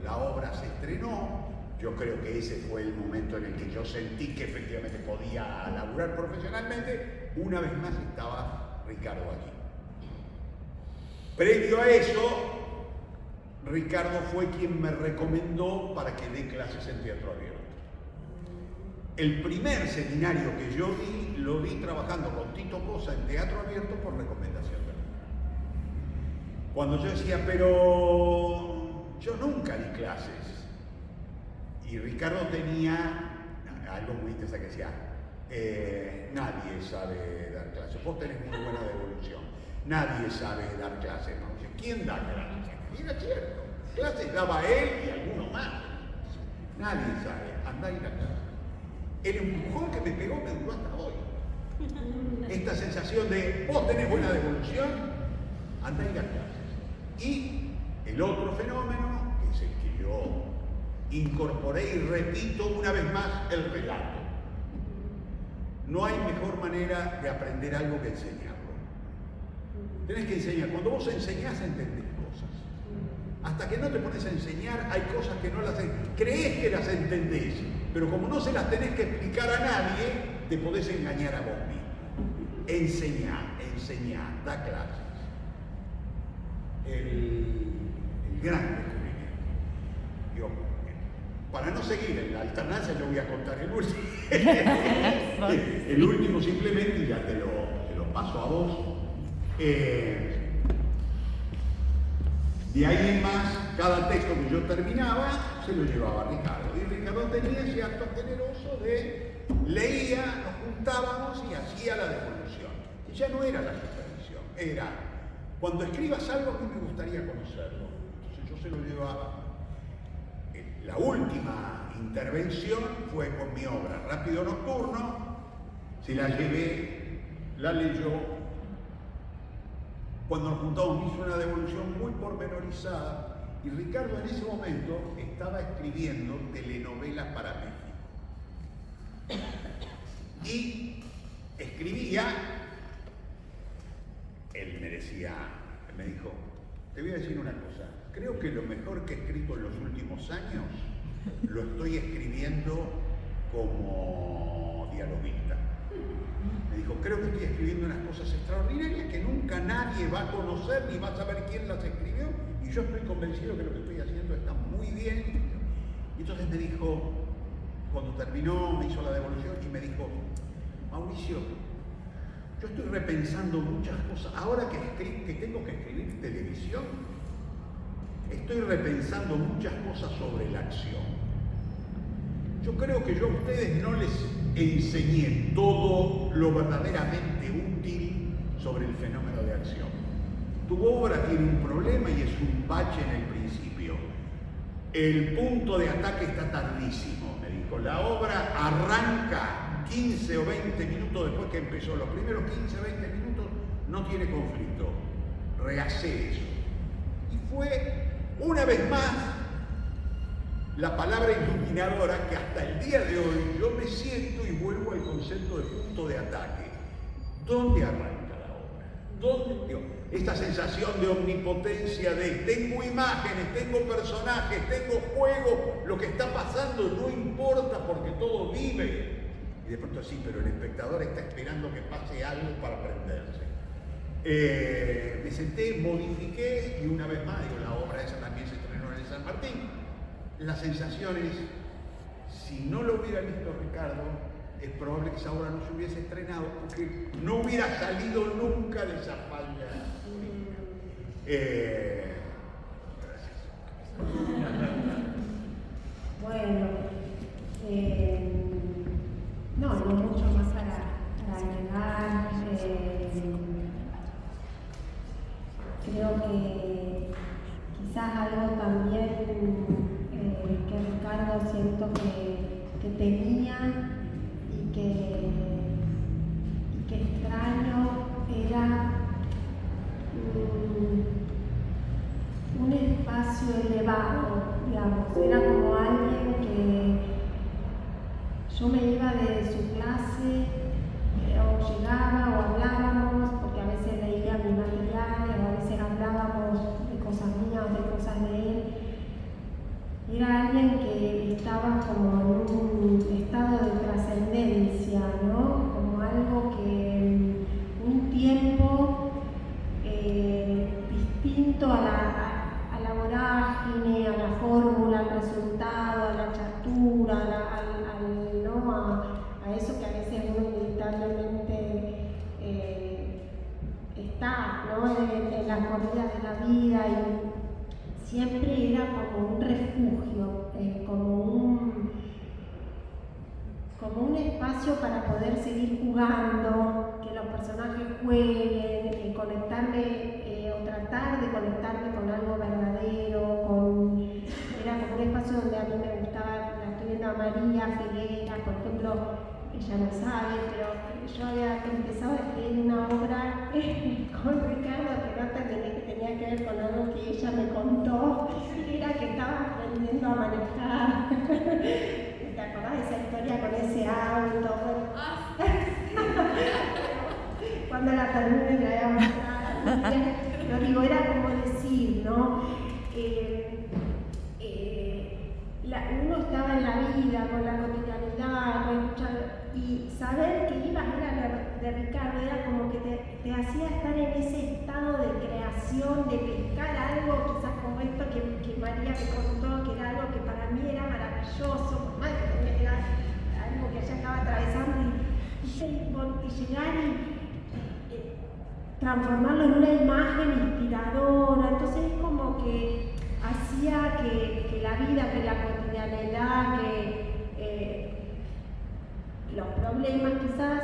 la obra se estrenó, yo creo que ese fue el momento en el que yo sentí que efectivamente podía laburar profesionalmente. Una vez más estaba Ricardo allí. Previo a eso, Ricardo fue quien me recomendó para que dé clases en teatro abierto. El primer seminario que yo di, lo di trabajando con Tito Cosa en teatro abierto por recomendación de Ricardo. Cuando yo decía, pero yo nunca di clases, y Ricardo tenía algo muy interesante que decía, nadie sabe dar clases, vos tenés muy buena devolución, nadie sabe dar clases. ¿Quién da clases? Y era cierto, clases daba él y alguno más. Nadie sabe, andá y la clase. El empujón que me pegó me duró hasta hoy. Esta sensación de vos tenés buena devolución, andá y la clases. Y el otro fenómeno, que es el que yo incorporé y repito una vez más, el relato. No hay mejor manera de aprender algo que enseñarlo. Tenés que enseñar. Cuando vos enseñás, entendés cosas. Hasta que no te pones a enseñar, hay cosas que no las creés que las entendés, pero como no se las tenés que explicar a nadie, te podés engañar a vos mismo. Enseñá, da clases. El gran descubrimiento. Yo, para no seguir en la alternancia, yo voy a contar el último. El último simplemente, y ya te lo paso a vos. De ahí en más, cada texto que yo terminaba se lo llevaba a Ricardo. Y Ricardo tenía ese acto generoso de leía, nos juntábamos y hacía la devolución. Y ya no era la supervisión, era cuando escribas algo a mí me gustaría conocerlo. Entonces yo se lo llevaba. La última intervención fue con mi obra Rápido Nocturno, se la llevé, la leyó. Cuando nos juntamos me hizo una devolución muy pormenorizada y Ricardo en ese momento estaba escribiendo telenovelas para México. Y escribía, él me dijo, te voy a decir una cosa, creo que lo mejor que he escrito en los últimos años lo estoy escribiendo como dialoguista. Me dijo, creo que estoy escribiendo unas cosas extraordinarias que nunca nadie va a conocer ni va a saber quién las escribió y yo estoy convencido que lo que estoy haciendo está muy bien. Y entonces me dijo, cuando terminó, me hizo la devolución y me dijo, Mauricio, yo estoy repensando muchas cosas. Ahora que tengo que escribir televisión, estoy repensando muchas cosas sobre la acción. Yo creo que yo a ustedes no les enseñé todo lo verdaderamente útil sobre el fenómeno de acción. Tu obra tiene un problema y es un bache en el principio. El punto de ataque está tardísimo, me dijo. La obra arranca 15 o 20 minutos después que empezó. Los primeros 15 o 20 minutos no tiene conflicto. Rehacé eso. Y fue, una vez más, la palabra iluminadora que hasta el día de hoy yo me siento y vuelvo al concepto de punto de ataque. ¿Dónde arranca la obra? ¿Dónde? Digo, esta sensación de omnipotencia de tengo imágenes, tengo personajes, tengo juego, lo que está pasando no importa porque todo vive. Y de pronto sí, pero el espectador está esperando que pase algo para prenderse. Me senté, modifiqué y una vez más, digo, la obra esa también se estrenó en el San Martín. La sensación es, si no lo hubiera visto Ricardo, es probable que esa obra no se hubiese estrenado porque no hubiera salido nunca de esa falla. Gracias. Bueno, no mucho más para agregar. Creo que quizás algo también que Ricardo siento que tenía y que extraño era un espacio elevado, digamos. Era como alguien que yo me iba de su clase o llegaba o hablábamos, porque a veces leía mis materiales o a veces hablábamos de cosas mías o de cosas de él. Era alguien que estaba como en un estado de trascendencia, ¿no? Como algo que un tiempo distinto a la vorágine, a la fórmula, al resultado, a la chatura, ¿no? a eso que a veces uno inevitablemente está, ¿no? en las corridas de la vida, y siempre era como un refugio, como un espacio para poder seguir jugando, que los personajes jueguen, conectarme o tratar de conectarme con algo verdadero, era como un espacio donde a mí me gustaba. La estoy viendo a María Figuera, por ejemplo, ella no sabe, pero yo había empezado a escribir una obra con Ricardo que no terminé, que tenía que ver con algo que ella me contó, que era que estaba aprendiendo a manejar. ¿Te acordás de esa historia con ese auto? Cuando la terminé me la voy a mostrar. Pero digo, era como decir, ¿no? Uno estaba en la vida, con la cotidianidad, y saber que ibas a ir de Ricardo era como que te hacía estar en ese estado de creación, de pescar algo, quizás como esto que María me contó, que era algo que para mí era maravilloso, por más que era algo que ella estaba atravesando, y llegar y transformarlo en una imagen inspiradora. Entonces es como que hacía que la vida, que la cotidianidad, que los problemas quizás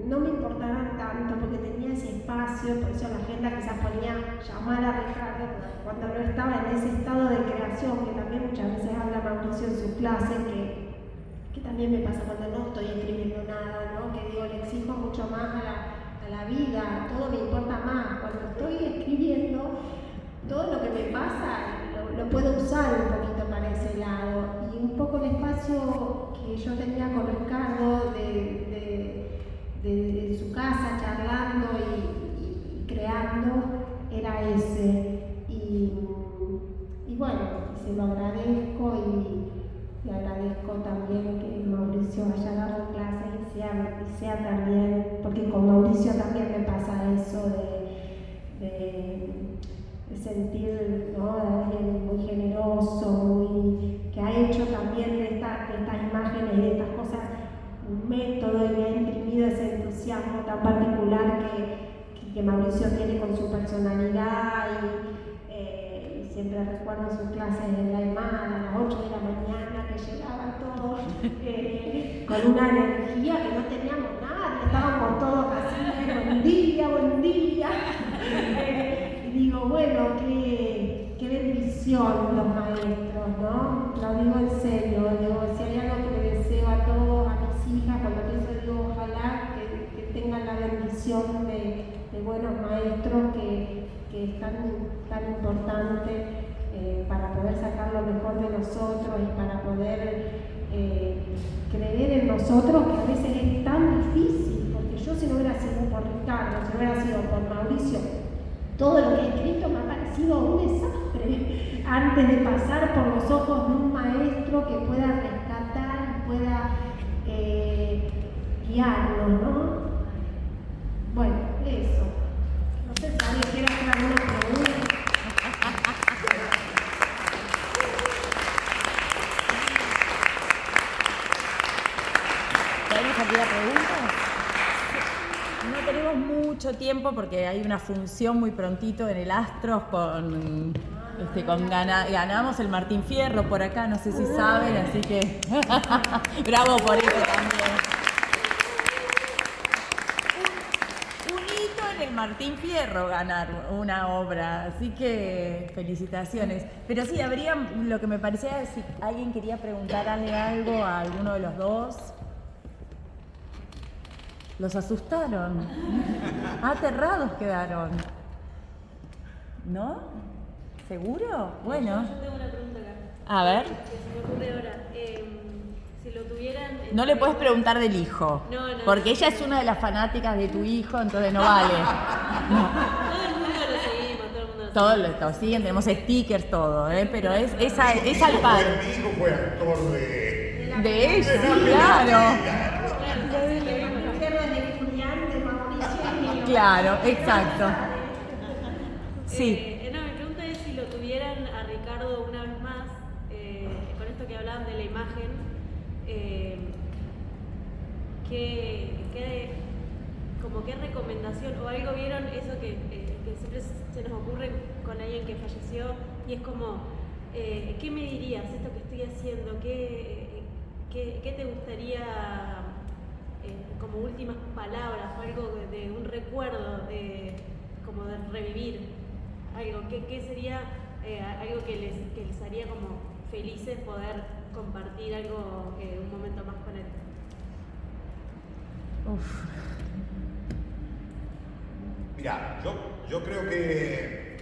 no me importaban tanto porque tenía ese espacio. Por eso la agenda quizás ponía llamar a Ricardo cuando no estaba en ese estado de creación, que también muchas veces habla Mauricio en su clase, que también me pasa cuando no estoy escribiendo nada, ¿no? Que digo, le exijo mucho más a la vida, todo me importa más. Cuando estoy escribiendo, todo lo que me pasa lo puedo usar un poquito para ese lado. Y un poco el espacio que yo tenía con Ricardo de su casa, charlando y creando, era ese. Y bueno, se lo agradezco, y agradezco también que Mauricio haya dado clases y sea también, porque con Mauricio también me pasa eso de sentir, ¿no? De alguien muy generoso, que ha hecho también de estas imágenes y de estas cosas un método, y me ha imprimido ese entusiasmo tan particular que Mauricio tiene con su personalidad, y siempre recuerdo sus clases en la EMAD a las 8 de la mañana, que llegaban todos con una energía que no teníamos nada, estábamos todos así, buen día. Y digo, bueno, qué bendición los maestros, ¿no? Lo digo en serio, digo, si hay algo que le deseo a todos, a mis hijas, cuando pienso, digo, ojalá que tengan la bendición de buenos maestros que es tan importante para poder sacar lo mejor de nosotros y para poder creer en nosotros, que a veces es tan difícil, porque yo si no hubiera sido por Ricardo, si no hubiera sido por Mauricio, todo lo que he escrito me ha parecido un desastre antes de pasar por los ojos de un maestro que pueda rescatar y pueda guiarnos, ¿no? Bueno, eso. No sé si alguien quiere hacer alguna pregunta. ¿Tenemos aquí la pregunta? No tenemos mucho tiempo porque hay una función muy prontito en el Astros ganamos el Martín Fierro por acá, no sé si saben, así que bravo por eso también. Un hito en el Martín Fierro ganar una obra, así que felicitaciones. Pero sí, lo que me parecía es si alguien quería preguntarle algo a alguno de los dos. Los asustaron. Aterrados quedaron. ¿No? ¿Seguro? Bueno. Yo tengo una pregunta acá. A ver. Que se me ocurre ahora. Si lo tuvieran... No le puedes preguntar del hijo. No. Porque ella es una de las fanáticas de tu hijo, entonces no vale. No. Todo el mundo lo seguimos, todo el mundo lo Todos lo siguen, tenemos stickers, todo, pero es al padre. Mi hijo fue actor De ella, claro. Claro, exacto. Sí. No, mi pregunta es si lo tuvieran a Ricardo una vez más, con esto que hablaban de la imagen, ¿qué recomendación o algo vieron eso que siempre se nos ocurre con alguien que falleció y es como, ¿qué me dirías esto que estoy haciendo? ¿Qué te gustaría como últimas palabras o algo de un recuerdo como de revivir algo? ¿Qué sería algo que les haría como felices poder compartir algo, un momento más con él? Uf. Mira, yo creo que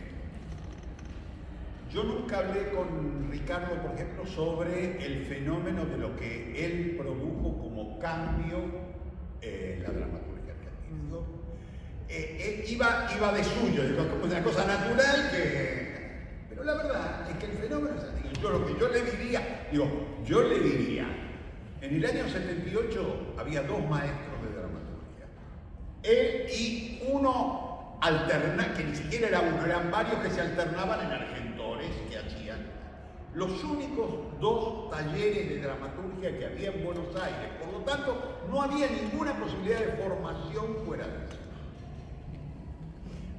yo nunca hablé con Ricardo, por ejemplo, sobre el fenómeno de lo que él produjo como cambio en la dramaturgia argentina. Él iba de suyo, como una cosa natural pero la verdad es que el fenómeno es así. Lo que yo le diría, en el año 78 había dos maestros de dramaturgia. Él y uno que ni siquiera era uno, eran varios que se alternaban en Argentores, que hacían los únicos dos talleres de dramaturgia que había en Buenos Aires. Por lo tanto, no había ninguna posibilidad de formación fuera de eso.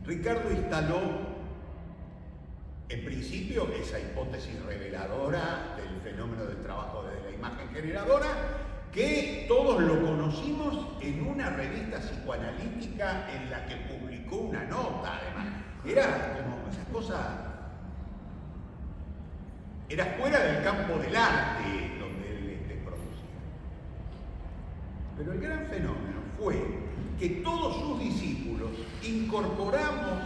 Ricardo instaló, en principio, esa hipótesis reveladora del fenómeno del trabajo de la imagen generadora, que todos lo conocimos en una revista psicoanalítica en la que publicó una nota, además. Era como esa cosa, era fuera del campo del arte donde él producía. Pero el gran fenómeno fue que todos sus discípulos incorporamos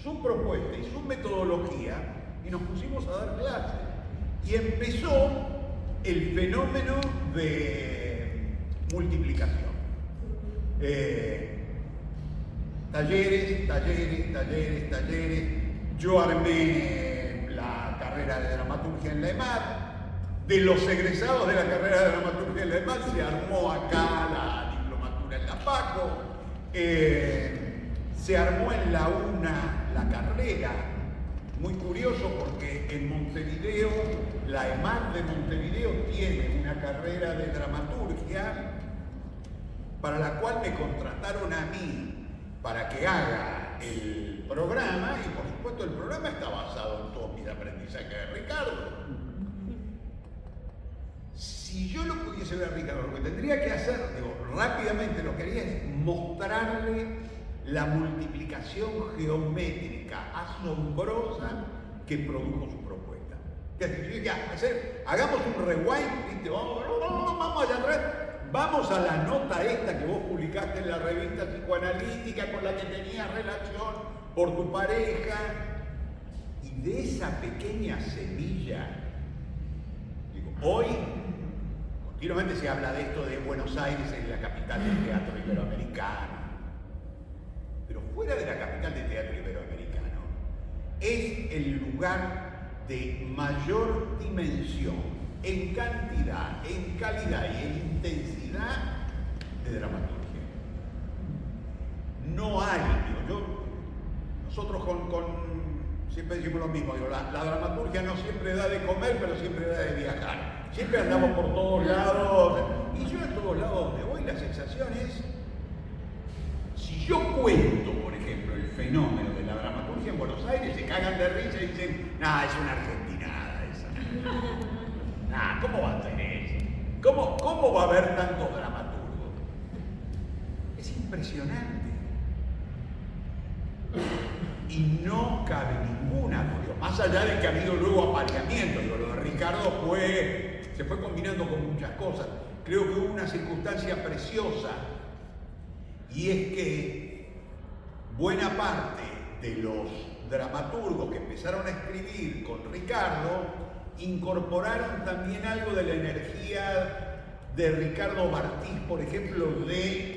su propuesta y su metodología y nos pusimos a dar clases. Y empezó el fenómeno de multiplicación. Talleres. Yo armé la carrera de dramaturgia en la EMAD. De los egresados de la carrera de dramaturgia en la EMAD se armó acá la diplomatura en la PACO. Se armó en la UNA la carrera. Muy curioso porque en Montevideo, la EMAD de Montevideo tiene una carrera de dramaturgia para la cual me contrataron a mí para que haga el programa y por supuesto, el programa está basado en todos mis aprendizajes de Ricardo. Si yo lo pudiese ver a Ricardo, lo que tendría que hacer, rápidamente lo que haría es mostrarle la multiplicación geométrica asombrosa que produjo su propuesta. Que hagamos un rewind, ¿viste? Vamos allá atrás. Vamos a la nota esta que vos publicaste en la revista psicoanalítica con la que tenías relación por tu pareja. Y de esa pequeña semilla, hoy continuamente se habla de esto de Buenos Aires es la capital del teatro iberoamericano. Pero fuera de la capital del teatro iberoamericano, es el lugar de mayor dimensión en cantidad, en calidad y en intensidad de dramaturgia. No hay, nosotros siempre decimos lo mismo, la dramaturgia no siempre da de comer, pero siempre da de viajar. Siempre andamos por todos lados, y yo en todos lados donde voy, la sensación es, si yo cuento, por ejemplo, el fenómeno de la dramaturgia en Buenos Aires, se cagan de risa y dicen, es una argentinada esa. ¿Cómo va a ser eso? ¿Cómo va a haber tantos dramaturgos? Es impresionante. Y no cabe ninguna, más allá de que ha habido luego apareamiento, lo de Ricardo se fue combinando con muchas cosas. Creo que hubo una circunstancia preciosa, y es que buena parte de los dramaturgos que empezaron a escribir con Ricardo incorporaron también algo de la energía de Ricardo Bartís, por ejemplo, de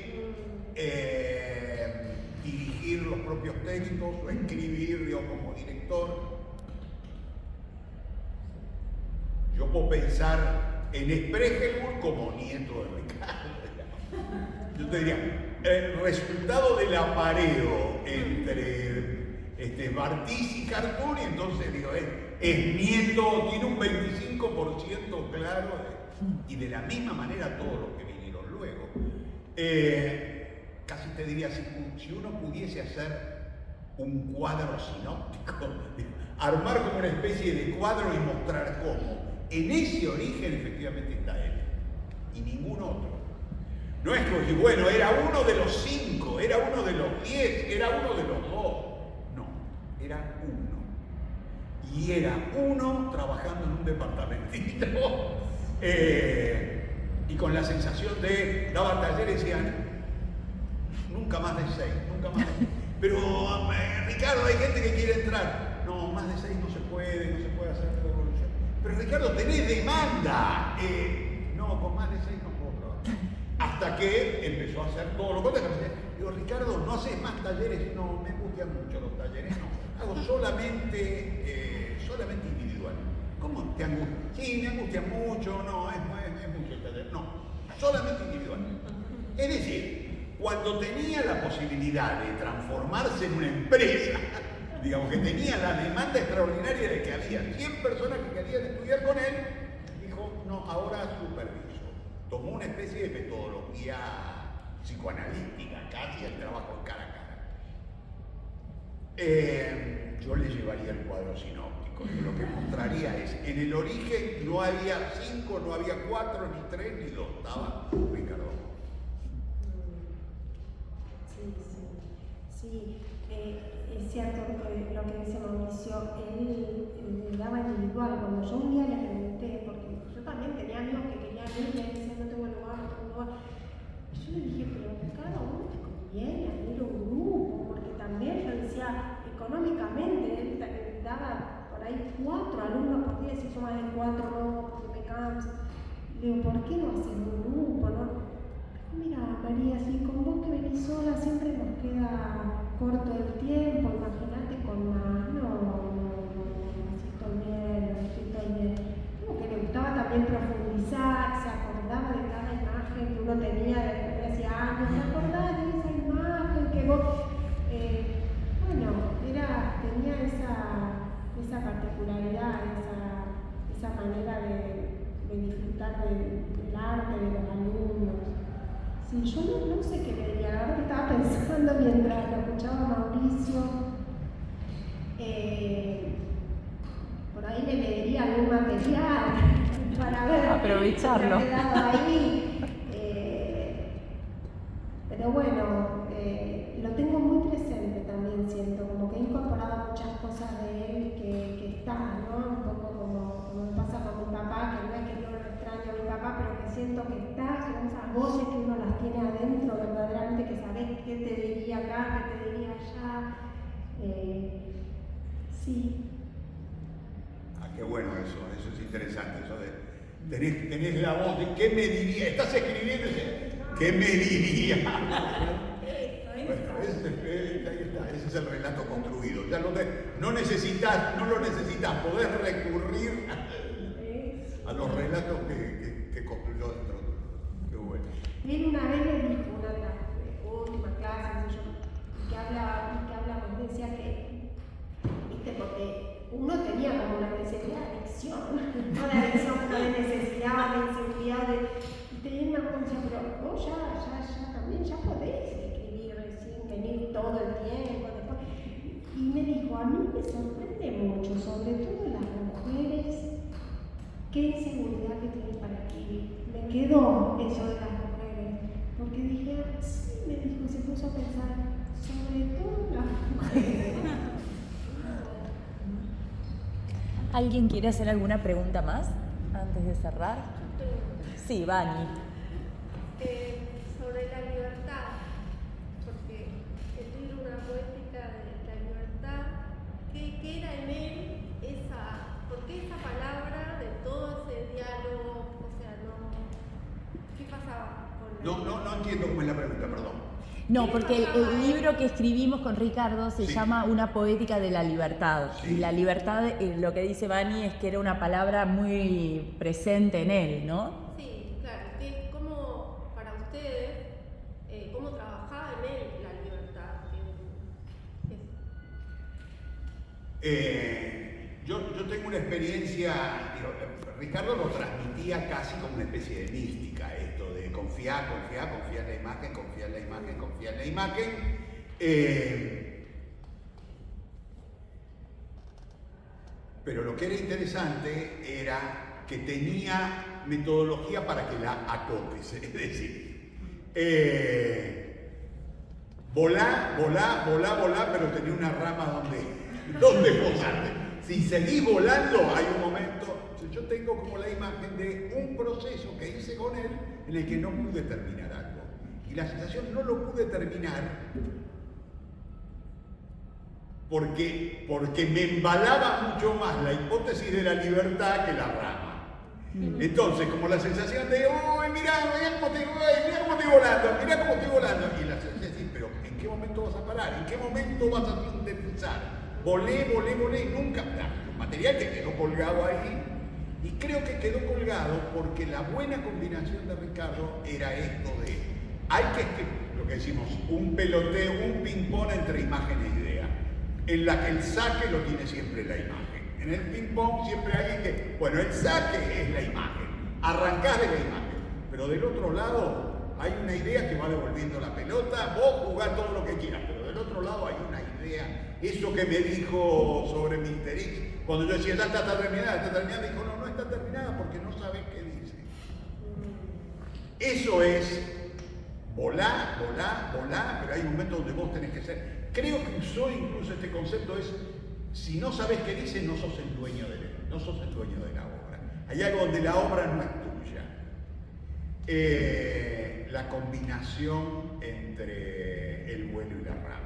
dirigir los propios textos o escribir como director. Yo puedo pensar en Spregelburg como nieto de Ricardo. Yo te diría, el resultado del apareo entre Bartís y Cartoni, entonces es nieto, tiene un 25% claro, y de la misma manera todos los que vinieron luego. Casi te diría, si uno pudiese hacer un cuadro sinóptico, armar como una especie de cuadro y mostrar cómo, en ese origen efectivamente está él, y ningún otro. No es que, bueno, era uno de los 5, era uno de los 10, era uno de los 2. No, era uno. Y era uno trabajando en un departamentito. Y con la sensación de, daba talleres y decían, nunca más de 6, nunca más de 6. Pero, Ricardo, hay gente que quiere entrar. No, más de 6 no se puede hacer revolución. Pero Ricardo, tenés demanda. No, con más de 6 no puedo trabajar. Hasta que empezó a hacer todo lo contrario. Digo, Ricardo, ¿no haces más talleres? No, me angustian mucho los talleres. No, hago solamente individual. ¿Cómo te angustia? Sí, me angustia mucho. No, es mucho el taller. No, solamente individual. Es decir, cuando tenía la posibilidad de transformarse en una empresa, digamos que tenía la demanda extraordinaria de que había 100 personas que querían estudiar con él, dijo, no, ahora superviso. Tomó una especie de metodología psicoanalítica, casi el trabajo cara a cara. Yo le llevaría el cuadro sinóptico, y lo que mostraría es, en el origen no había 5, no había 4, ni 3, ni 2, estaba Ricardo. Sí, es cierto lo que dice Mauricio, él daba individual. Cuando yo un día le pregunté, porque yo también tenía amigos que querían ir y él decía, no tengo lugar. Y yo le dije, pero cada uno te conviene abrir un grupo, porque también yo decía, económicamente, él daba por ahí 4 alumnos por día, si yo más de 4 no, porque me canso. Le digo, ¿por qué no hacer un grupo, no? Mira, María, si con vos que venís sola siempre nos queda corto el tiempo, imagínate con más. No, estoy bien. Como que le gustaba también profundizar, se acordaba de cada imagen que uno tenía desde hace años, ¿te acordás de esa imagen que vos? Tenía esa particularidad, esa manera de disfrutar del arte, de los alumnos. Sí, yo no sé qué le diría, ahora que estaba pensando mientras lo escuchaba Mauricio, por ahí le pediría algún material para ver aprovecharlo. qué ha quedado ahí. Pero bueno, lo tengo muy presente también, siento, como que he incorporado muchas cosas de él que está, ¿no? Un poco como me pasa con mi papá, que no es que yo lo extraño a mi papá, pero que siento que está, que esas voces que uno las tiene adentro, verdaderamente que sabes qué te diría acá, qué te diría allá. Sí. Ah, qué bueno eso es interesante, eso de tenés la voz de qué me diría, estás escribiendo, ¿qué me diría? Bueno, ahí está, ese es el relato construido. Ya no lo necesitas, podés recurrir a los relatos que construyó dentro. Qué bueno. Él una vez me dijo, una de las últimas clases, que hablamos, decía que, viste, porque uno tenía como una especie de adicción, no de adicción, pero de necesidad, de inseguridad, y tenía una cosa, pero vos ya también, ya podés escribir sin venir todo el tiempo, después. Y me dijo, a mí me sorprende mucho, sobre todo las mujeres, qué inseguridad que tienen para escribir. Me quedó eso de las mujeres, porque dije, sí, me dijo, se puso a pensar, sobre todo las mujeres. ¿Alguien quiere hacer alguna pregunta más antes de cerrar? Sí, Vani. Sobre la libertad, porque el libro Una poética de la libertad, ¿qué era en él por qué esa palabra de todo ese diálogo? O sea, ¿qué pasaba con la No entiendo cómo es la pregunta, perdón. No, porque el libro que escribimos con Ricardo se llama Una poética de la libertad. Sí. Y la libertad, lo que dice Vani es que era una palabra muy presente en él, ¿no? Sí, claro. ¿Cómo, para ustedes, cómo trabajaba en él la libertad? Yo tengo una experiencia, Ricardo lo transmitía casi como una especie de mística, esto de confiar en la imagen, confiar en la imagen. Pero lo que era interesante era que tenía metodología para que la acotes, es decir, volá, pero tenía una rama donde posarte. Si seguís volando, hay un momento. Yo tengo como la imagen de un proceso que hice con él en el que no pude terminar algo. Y la sensación no lo pude terminar porque me embalaba mucho más la hipótesis de la libertad que la rama. Entonces, como la sensación de, ¡uy, mirá cómo estoy volando! Y la sensación es, pero ¿en qué momento vas a parar? ¿En qué momento vas a sintetizar? Volé, nunca. El material que quedó colgado ahí, y creo que quedó colgado porque la buena combinación de Ricardo era esto de, hay que, lo que decimos, un peloteo, un ping-pong entre imagen e idea, en la que el saque lo tiene siempre la imagen. En el ping-pong siempre hay alguien que, bueno, el saque es la imagen, arrancás de la imagen, pero del otro lado hay una idea que va devolviendo la pelota, vos jugás todo lo que quieras, pero del otro lado hay una idea. Eso que me dijo sobre Mr. X, cuando yo decía, ya está terminada, dijo, no está terminada porque no sabes qué dice. Eso es volá, pero hay momentos donde vos tenés que ser. Creo que usó incluso este concepto, es, si no sabes qué dice, no sos el dueño de la obra. Hay algo donde la obra no es tuya. La combinación entre el vuelo y la rama.